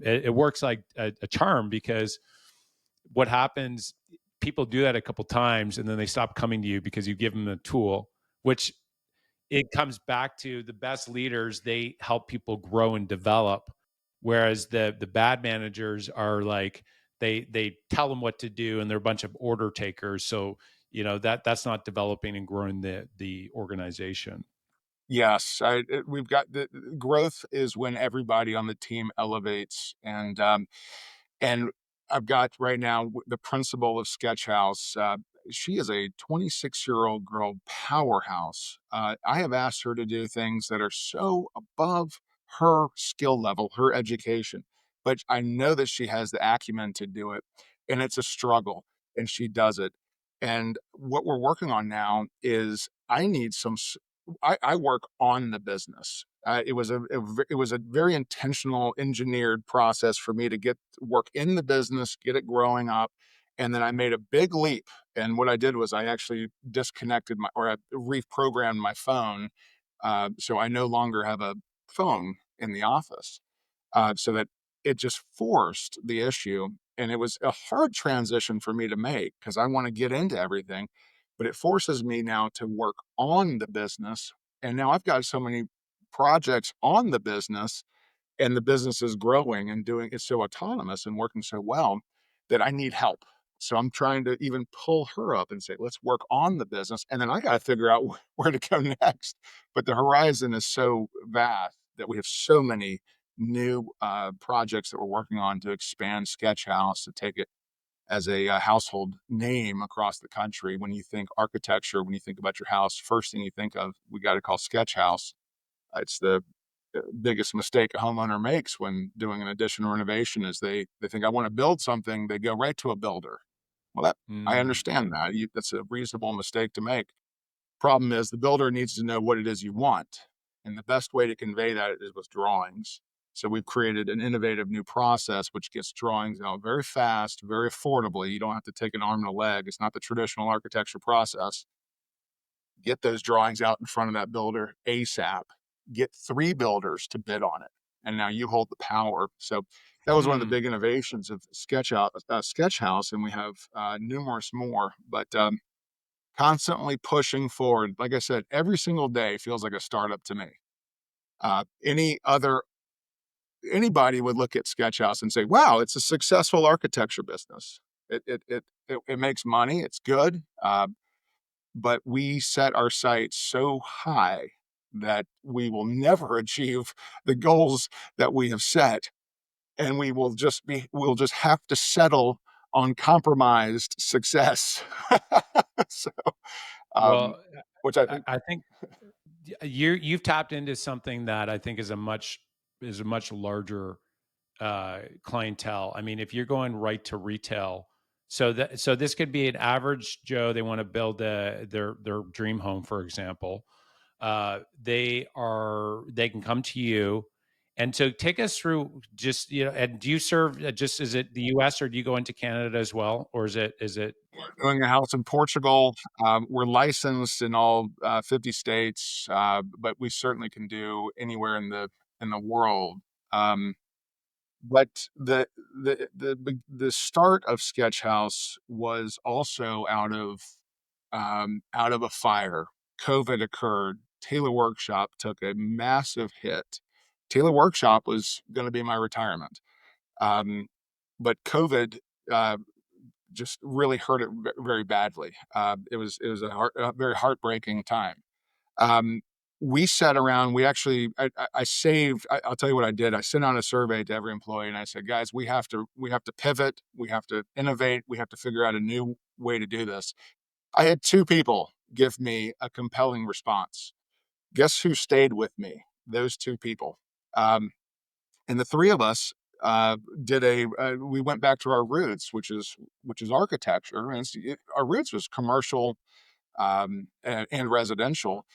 it works like a charm, because what happens, people do that a couple times and then they stop coming to you because you give them a tool, which it comes back to the best leaders, they help people grow and develop, whereas the bad managers are like they tell them what to do and they're a bunch of order takers. So, that's not developing and growing the organization. Yes, we've got the growth is when everybody on the team elevates, and I've got right now the principal of SketchHaus. She is a 26-year-old girl powerhouse. I have asked her to do things that are so above her skill level, her education, but I know that she has the acumen to do it, and it's a struggle, and she does it. And what we're working on now is I need some. I work on the business. It was a very intentional, engineered process for me to get work in the business, get it growing up, and then I made a big leap. And what I did was I actually disconnected I reprogrammed my phone, so I no longer have a phone in the office, so that it just forced the issue. And it was a hard transition for me to make because I want to get into everything, but it forces me now to work on the business. And now I've got so many projects on the business, and the business is growing and doing it's so autonomous and working so well that I need help. So I'm trying to even pull her up and say, let's work on the business. And then I got to figure out where to go next. But the horizon is so vast that we have so many new projects that we're working on to expand Sketch House, to take it as a household name across the country. When you think architecture, when you think about your house, first thing you think of, we got to call Sketch House. It's the biggest mistake a homeowner makes when doing an addition or renovation is they think, I want to build something. They go right to a builder. Well, that I Mm. understand that. That's a reasonable mistake to make. Problem is the builder needs to know what it is you want. And the best way to convey that is with drawings. So we've created an innovative new process which gets drawings out very fast, very affordably. You don't have to take an arm and a leg. It's not the traditional architecture process. Get those drawings out in front of that builder ASAP. Get 3 builders to bid on it, and now you hold the power. So that was one of the Hmm. big innovations of Sketch House, and we have numerous more. But constantly pushing forward. Like I said, every single day feels like a startup to me. Any other anybody would look at Sketch House and say, "Wow, it's a successful architecture business. It makes money. It's good." But we set our sights so high that we will never achieve the goals that we have set, and we'll just have to settle on compromised success. So, um, Well, which I I, think I think you've tapped into something that I think is a much larger clientele. I mean, if you're going right to retail, so this could be an average Joe. They want to build their dream home, for example. They can come to you, and so take us through just And do you serve just is it the U.S. or do you go into Canada as well, or is it? doing a house in Portugal, we're licensed in all 50 states, but we certainly can do anywhere in the world. Um, But the start of Sketch House was also out of a fire. COVID occurred. Taylor Workshop took a massive hit. Taylor Workshop was going to be my retirement, um, but COVID just really hurt it very badly. It was a very heartbreaking time. Um, we sat around. We actually, I saved. I'll tell you what I did. I sent out a survey to every employee, and I said, "Guys, we have to pivot. We have to innovate. We have to figure out a new way to do this." I had 2 people give me a compelling response. Guess who stayed with me? Those 2 people. Um, and the 3 of us did a. We went back to our roots, which is architecture, and our roots was commercial and residential.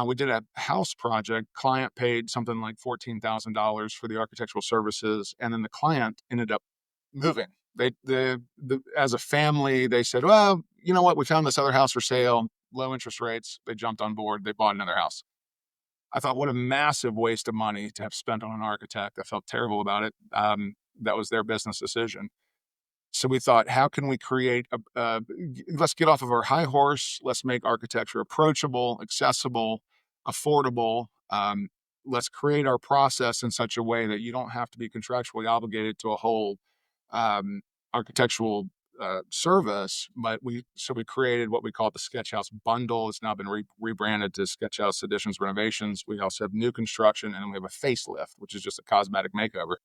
We did a house project. Client paid something like $14,000 for the architectural services, and then the client ended up moving. As a family, they said, "Well, you know what? We found this other house for sale, low interest rates." They jumped on board. They bought another house. I thought, what a massive waste of money to have spent on an architect. I felt terrible about it. That was their business decision. So we thought, how can we create let's get off of our high horse. Let's make architecture approachable, accessible. affordable. Let's create our process in such a way that you don't have to be contractually obligated to a whole architectural service. But we created what we call the SketchHaus bundle. It's now been rebranded to SketchHaus Additions Renovations. We also have new construction, and then we have a facelift, which is just a cosmetic makeover.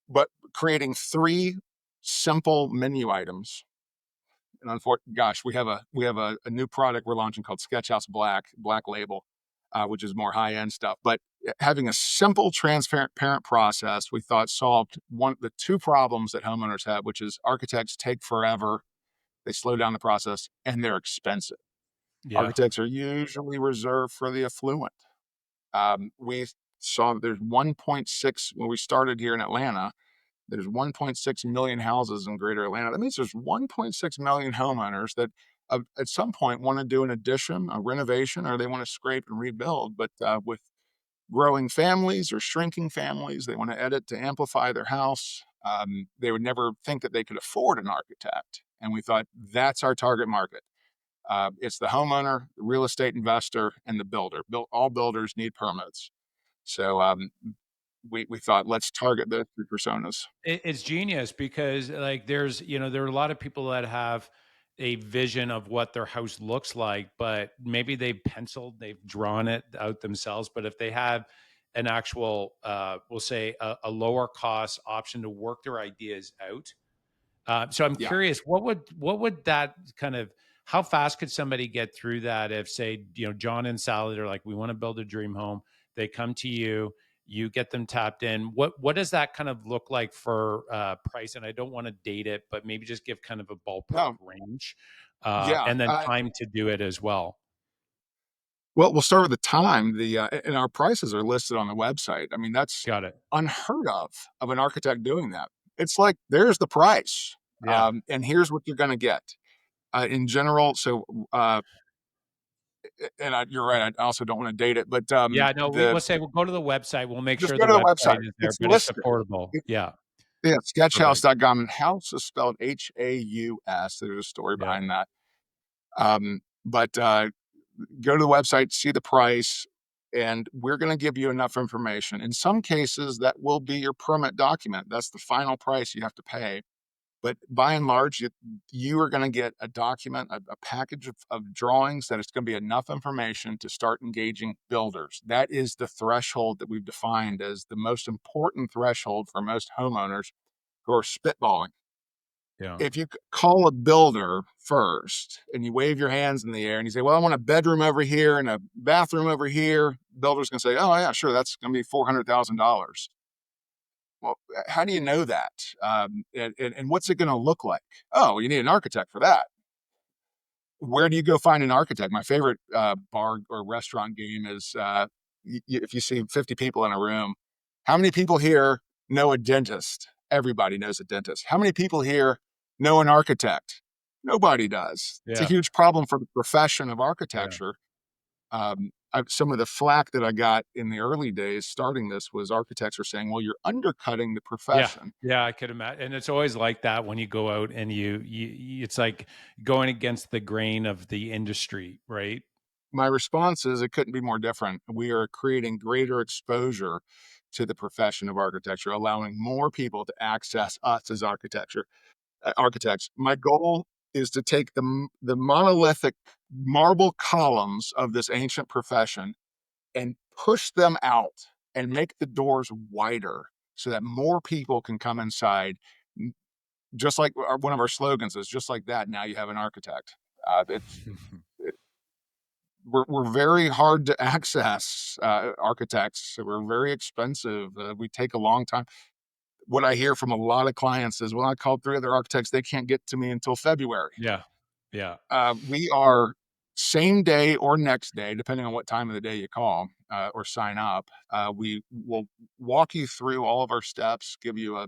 But creating three simple menu items. And unfortunately, gosh, we have a new product we're launching called SketchHaus Black Label, which is more high end stuff. But having a simple, transparent process, we thought solved the two problems that homeowners have, which is architects take forever, they slow down the process, and they're expensive. Yeah. Architects are usually reserved for the affluent. We saw that there's 1.6 when we started here in Atlanta. There's 1.6 million houses in greater Atlanta. That means there's 1.6 million homeowners that at some point want to do an addition, a renovation, or they want to scrape and rebuild. But with growing families or shrinking families, they want to edit to amplify their house. They would never think that they could afford an architect. And we thought that's our target market. It's the homeowner, the real estate investor, and the builder. All builders need permits. So we thought let's target those three personas. It's genius because like there are a lot of people that have a vision of what their house looks like, but maybe they've drawn it out themselves. But if they have an actual, we'll say a lower cost option to work their ideas out. So I'm Yeah. curious, what would that kind of how fast could somebody get through that if say, John and Sally are like, we want to build a dream home. They come to you, you get them tapped in. What does that kind of look like for price? And I don't want to date it, but maybe just give kind of a ballpark No. range. Yeah. And then time to do it as well. Well, we'll start with the time. And our prices are listed on the website. I mean, that's Got it. unheard of an architect doing that. It's like there's the price, Yeah. and here's what you're going to get in general. So, you're right. I also don't want to date it, but Yeah, no, the we'll say we'll go to the website. We'll make just sure go the to the website website. is there, It's but it's listed. affordable. It, Yeah. yeah, Perfect. sketchhouse.com, and house is spelled Haus. There's a story Yeah. behind that. But go to the website, see the price, and we're going to give you enough information. In some cases, that will be your permit document. That's the final price you have to pay. But by and large, you are going to get a document, a package of drawings that it's going to be enough information to start engaging builders. That is the threshold that we've defined as the most important threshold for most homeowners who are spitballing. Yeah. If you call a builder first and you wave your hands in the air and you say, well, I want a bedroom over here and a bathroom over here, builder's going to say, oh, yeah, sure, that's going to be $400,000. Well, how do you know that? And what's it going to look like? Oh, you need an architect for that. Where do you go find an architect? My favorite bar or restaurant game is if you see 50 people in a room, how many people here know a dentist? Everybody knows a dentist. How many people here know an architect? Nobody does. It's a Yeah. huge problem for the profession of Yeah. architecture. Some of the flack that I got in the early days starting this was architects are saying, well, you're undercutting the Yeah, profession. yeah, I could imagine, and it's always like that when you go out and it's like going against the grain of the industry, right? My response is it couldn't be more different. We are creating greater exposure to the profession of architecture, allowing more people to access us as architects. My goal is to take the monolithic marble columns of this ancient profession and push them out and make the doors wider so that more people can come inside. Just like one of our slogans is, just like that. Now you have an architect. It's we're very hard to access architects. So we're very expensive. We take a long time. What I hear from a lot of clients is, well, I called three other architects. They can't get to me until February. Yeah, yeah, We are same day or next day, depending on what time of the day you call or sign up. We will walk you through all of our steps, give you a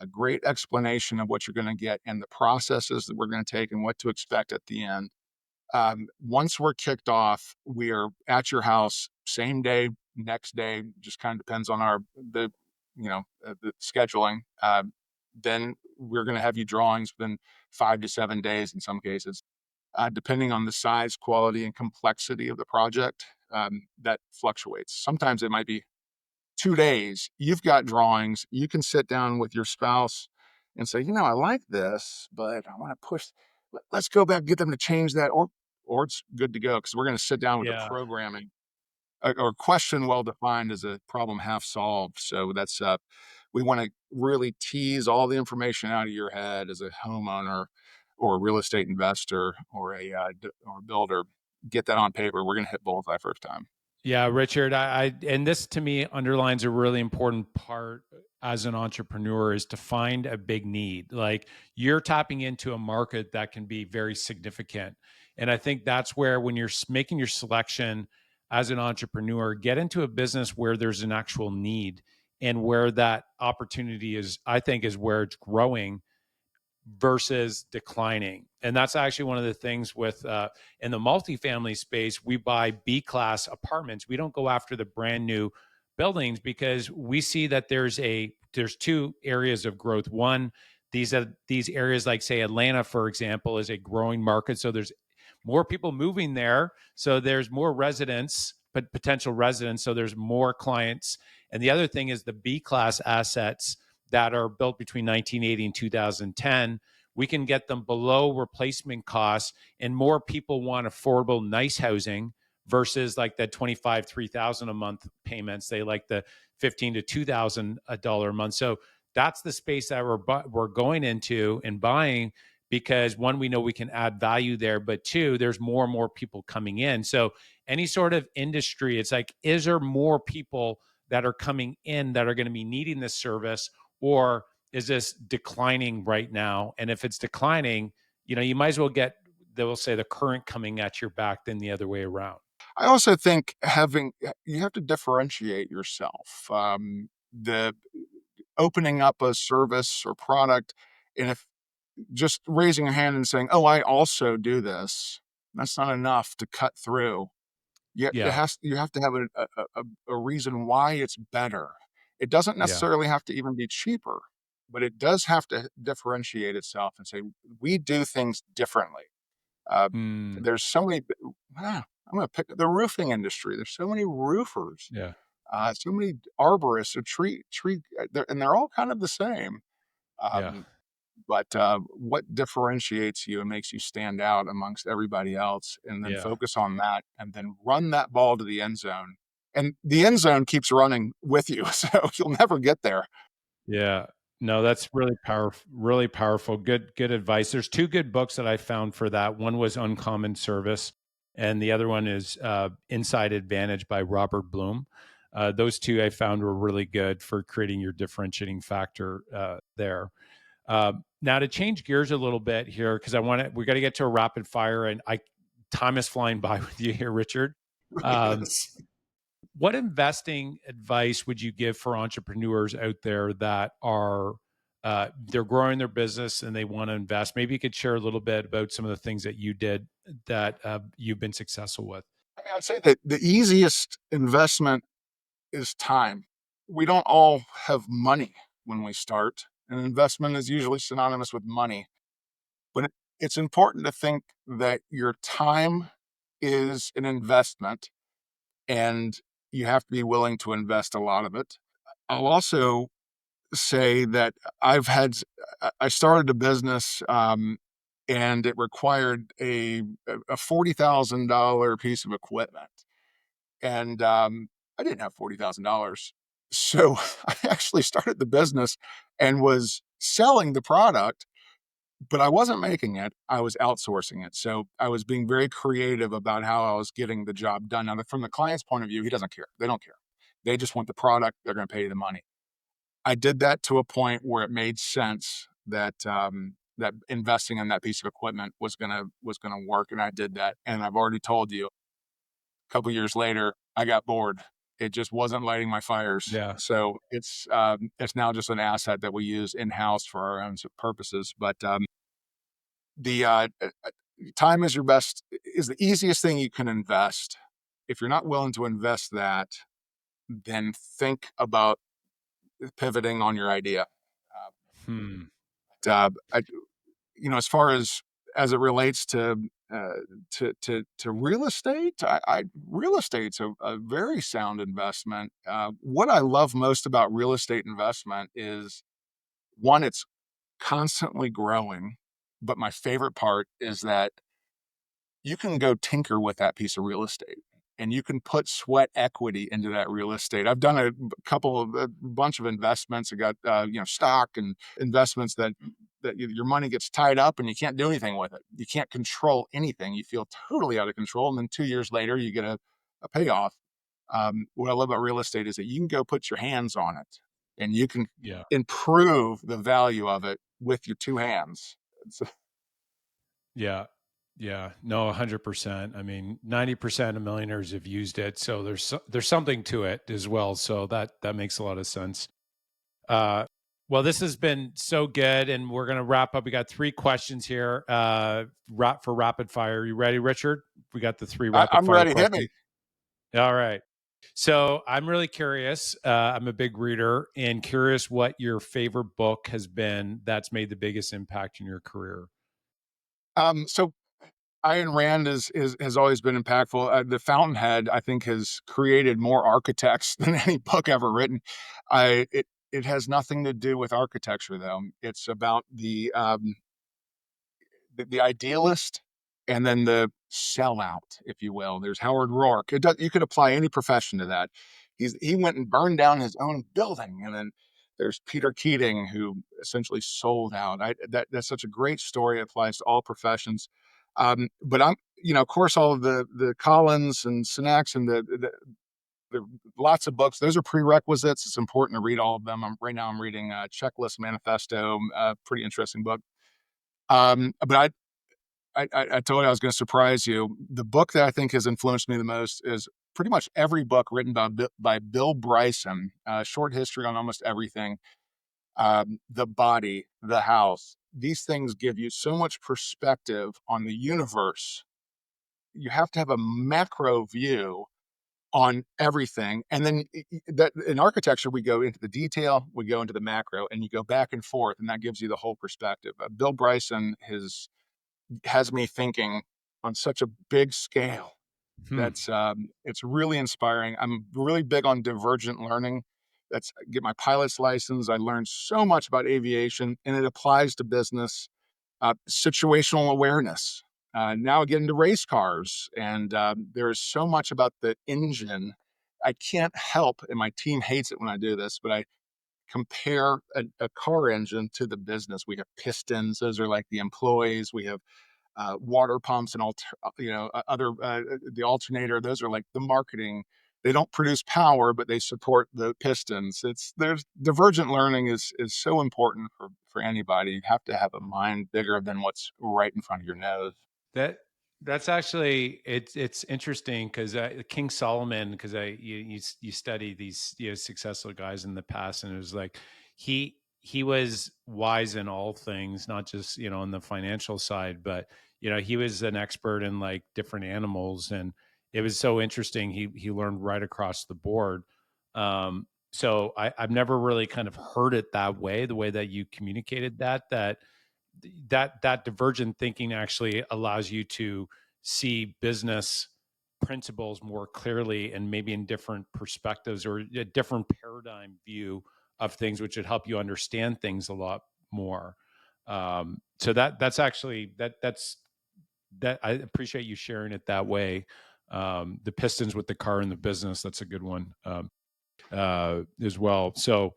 great explanation of what you're going to get and the processes that we're going to take and what to expect at the end. Once we're kicked off, we are at your house same day, next day, just kind of depends on the scheduling. Then we're going to have you drawings within 5 to 7 days in some cases, depending on the size, quality, and complexity of the project. that fluctuates. Sometimes it might be 2 days. You've got drawings. You can sit down with your spouse and say, I like this, but I want to push. Let's go back, get them to change that, or it's good to go because we're going to sit down with the Yeah. programming. Or question well defined is a problem half solved. So that's we want to really tease all the information out of your head as a homeowner or a real estate investor or or builder. Get that on paper. We're going to hit bullseye first time. Yeah, Richard, and this to me underlines a really important part as an entrepreneur is to find a big need. Like you're tapping into a market that can be very significant. And I think that's where when you're making your selection as an entrepreneur, get into a business where there's an actual need and where that opportunity is, I think is where it's growing versus declining. And that's actually one of the things with in the multifamily space, we buy B class apartments. We don't go after the brand new buildings because we see that there's two areas of growth. One, these areas like say Atlanta, for example, is a growing market. So there's more people moving there. So there's more residents, but potential residents. So there's more clients. And the other thing is the B class assets that are built between 1980 and 2010, we can get them below replacement costs, and more people want affordable, nice housing versus like that 25, 3,000 a month payments. They like the 15 to $2,000 a month. So that's the space that we're going into and buying because one, we know we can add value there, but two, there's more and more people coming in. So any sort of industry, it's like, is there more people that are coming in that are going to be needing this service, or is this declining right now? And if it's declining, you might as well get, they will say, the current coming at your back than the other way around. I also think you have to differentiate yourself. The opening up a service or product, and if just raising a hand and saying, "Oh, I also do this," that's not enough to cut through. Yeah. You have to have a reason why it's better. It doesn't Yeah. necessarily have to even be cheaper, but it does have to differentiate itself and say, "We do things differently." Mm, There's so many I'm gonna pick the roofing industry. There's so many roofers, yeah. so many arborists, or tree, and they're all kind of the same. Yeah. Um, but what differentiates you and makes you stand out amongst everybody else, and then Yeah. focus on that, and then run that ball to the end zone. And the end zone keeps running with you, so you'll never get there. Yeah. No, that's really powerful, really powerful. Good advice. There's two good books that I found for that. One was Uncommon Service, and the other one is Inside Advantage by Robert Bloom. Those two I found were really good for creating your differentiating factor there. Now to change gears a little bit here, because we got to get to a rapid fire, and time is flying by with you here, Richard. Um, Yes. what investing advice would you give for entrepreneurs out there that are they're growing their business and they want to invest? Maybe you could share a little bit about some of the things that you did that you've been successful with. I mean, I'd say that the easiest investment is time. We don't all have money when we start. An investment is usually synonymous with money, but it's important to think that your time is an investment, and you have to be willing to invest a lot of it. I'll also say that I started a business, and it required a $40,000 piece of equipment, and I didn't have $40,000. So I actually started the business and was selling the product, but I wasn't making it. I was outsourcing it. So I was being very creative about how I was getting the job done. Now, from the client's point of view, he doesn't care. They don't care. They just want the product. They're going to pay you the money. I did that to a point where it made sense that investing in that piece of equipment was gonna work, and I did that. And I've already told you, a couple years later, I got bored. It just wasn't lighting my fires. Yeah. So it's now just an asset that we use in house for our own purposes. But the time is the easiest thing you can invest. If you're not willing to invest that, then think about pivoting on your idea. Hmm. I, as far as it relates to uh, to real estate, I real estate's a very sound investment. What I love most about real estate investment is one, it's constantly growing, but my favorite part is that you can go tinker with that piece of real estate and you can put sweat equity into that real estate. I've done a bunch of investments. I got, stock and investments that your money gets tied up and you can't do anything with it. You can't control anything. You feel totally out of control. And then 2 years later, you get a payoff. What I love about real estate is that you can go put your hands on it and you can Yeah. improve the value of it with your two hands. It's, Yeah. Yeah. No, 100%. I mean, 90% of millionaires have used it. So there's something to it as well. So that makes a lot of sense. Uh, well, this has been so good, and we're going to wrap up. We got three questions here for rapid fire. Are you ready, Richard? We got the three rapid I'm fire ready. Hit questions. me. All right. So I'm really curious. I'm a big reader and curious what your favorite book has been that's made the biggest impact in your career. So Ayn Rand has always been impactful. The Fountainhead, I think, has created more architects than any book ever written. It has nothing to do with architecture, though. It's about the idealist and then the sellout, if you will. There's Howard Rourke. You could apply any profession to that. He went and burned down his own building, and then there's Peter Keating, who essentially sold out. That's such a great story. It applies to all professions. But of course, all of the Collins and Sinaks and the lots of books. Those are prerequisites. It's important to read all of them. Right now I'm reading Checklist Manifesto, pretty interesting book. But I told you I was going to surprise you. The book that I think has influenced me the most is pretty much every book written by Bill Bryson, short history on almost everything. The Body, The House. These things give you so much perspective on the universe. You have to have a macro view on everything. And then that in architecture, we go into the detail, we go into the macro, and you go back and forth, and that gives you the whole perspective. Bill Bryson has me thinking on such a big scale. Hmm. That's it's really inspiring. I'm really big on divergent learning. That's get my pilot's license. I learned so much about aviation, and it applies to business. Situational awareness. Now I get into race cars, and there is so much about the engine. I can't help, and my team hates it when I do this, but I compare a car engine to the business. We have pistons; those are like the employees. We have water pumps and other the alternator. Those are like the marketing. They don't produce power, but they support the pistons. There's divergent learning is so important for anybody. You have to have a mind bigger than what's right in front of your nose. That that's actually it's interesting because King Solomon, because you study these successful guys in the past, and it was like he was wise in all things, not just on the financial side, but he was an expert in like different animals, and it was so interesting. He learned right across the board. So I've never really kind of heard it that way, the way that you communicated that divergent thinking actually allows you to see business principles more clearly and maybe in different perspectives or a different paradigm view of things, which would help you understand things a lot more. So that's actually that I appreciate you sharing it that way. The Pistons with the car and the business, that's a good one. As well. So,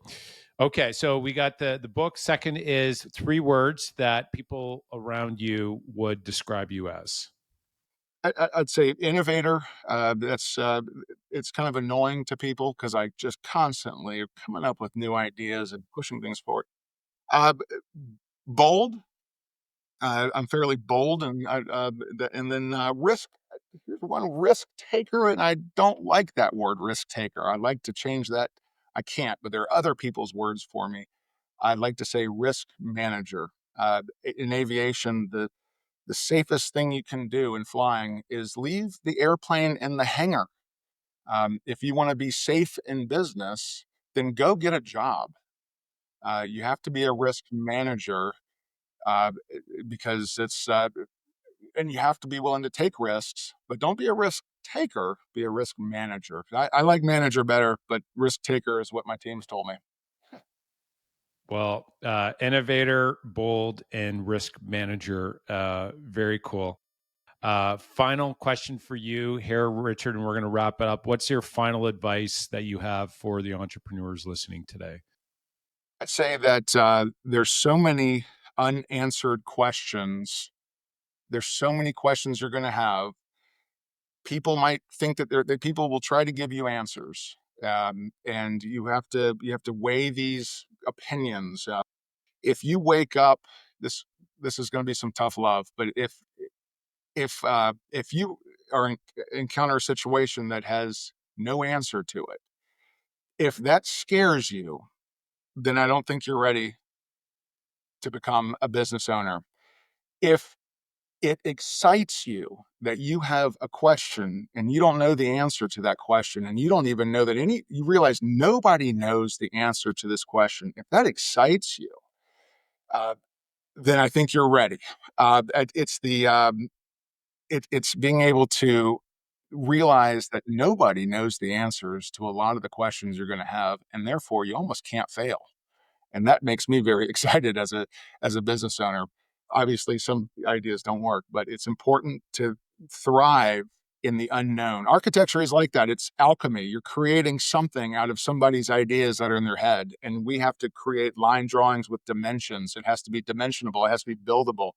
okay, so we got the book. Second is three words that people around you would describe you as. I'd say innovator. That's it's kind of annoying to people because I just constantly are coming up with new ideas and pushing things forward. Bold. I'm fairly bold, and then risk. Here's one, risk taker, and I don't like that word, risk taker. I like to change that. I can't, but there are other people's words for me. I like to say risk manager. In aviation, the safest thing you can do in flying is leave the airplane in the hangar. If you want to be safe in business, then go get a job. You have to be a risk manager because it's and you have to be willing to take risks, but don't be a risk taker, be a risk manager. I like manager better, but risk taker is what my team's told me. Well, innovator, bold, and risk manager. Very cool. Final question for you here, Richard, and we're going to wrap it up. What's your final advice that you have for the entrepreneurs listening today? I'd say that there's so many unanswered questions. There's so many questions you're going to have. People might think that people will try to give you answers, and you have to weigh these opinions. If you wake up, this this is going to be some tough love, but if you encounter a situation that has no answer to it, if that scares you, then I don't think you're ready to become a business owner. If it excites you that you have a question and you don't know the answer to that question, and you don't even know that you realize nobody knows the answer to this question. If that excites you, uh, then I think you're ready. It's it's being able to realize that nobody knows the answers to a lot of the questions you're going to have, and therefore you almost can't fail. And that makes me very excited as a business owner. Obviously, some ideas don't work, but it's important to thrive in the unknown. Architecture is like that. It's alchemy. You're creating something out of somebody's ideas that are in their head, and we have to create line drawings with dimensions. It has to be dimensionable. It has to be buildable.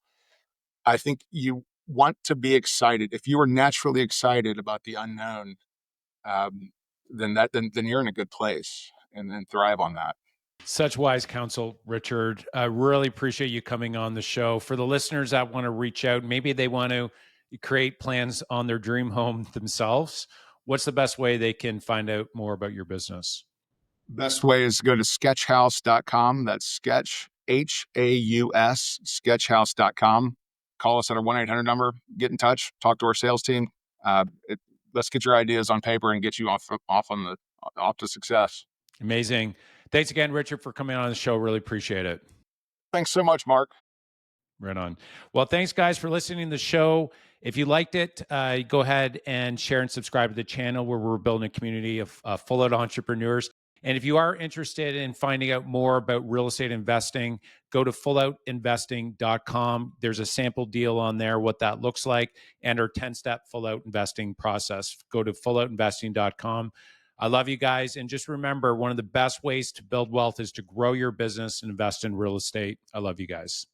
I think you want to be excited. If you are naturally excited about the unknown, um, then you're in a good place, and then thrive on that. Such wise counsel, Richard. I really appreciate you coming on the show. For the listeners that want to reach out, maybe they want to create plans on their dream home themselves. What's the best way they can find out more about your business? Best way is go to sketchhaus.com. That's sketch, HAUS, sketchhaus.com. Call us at our 1-800 number, get in touch, talk to our sales team. Uh, it, let's get your ideas on paper and get you off to success. Amazing. Thanks again, Richard, for coming on the show. Really appreciate it. Thanks so much, Mark. Right on. Well, thanks, guys, for listening to the show. If you liked it, go ahead and share and subscribe to the channel where we're building a community of full-out entrepreneurs. And if you are interested in finding out more about real estate investing, go to fulloutinvesting.com. There's a sample deal on there, what that looks like, and our 10-step full-out investing process. Go to fulloutinvesting.com. I love you guys. And just remember, one of the best ways to build wealth is to grow your business and invest in real estate. I love you guys.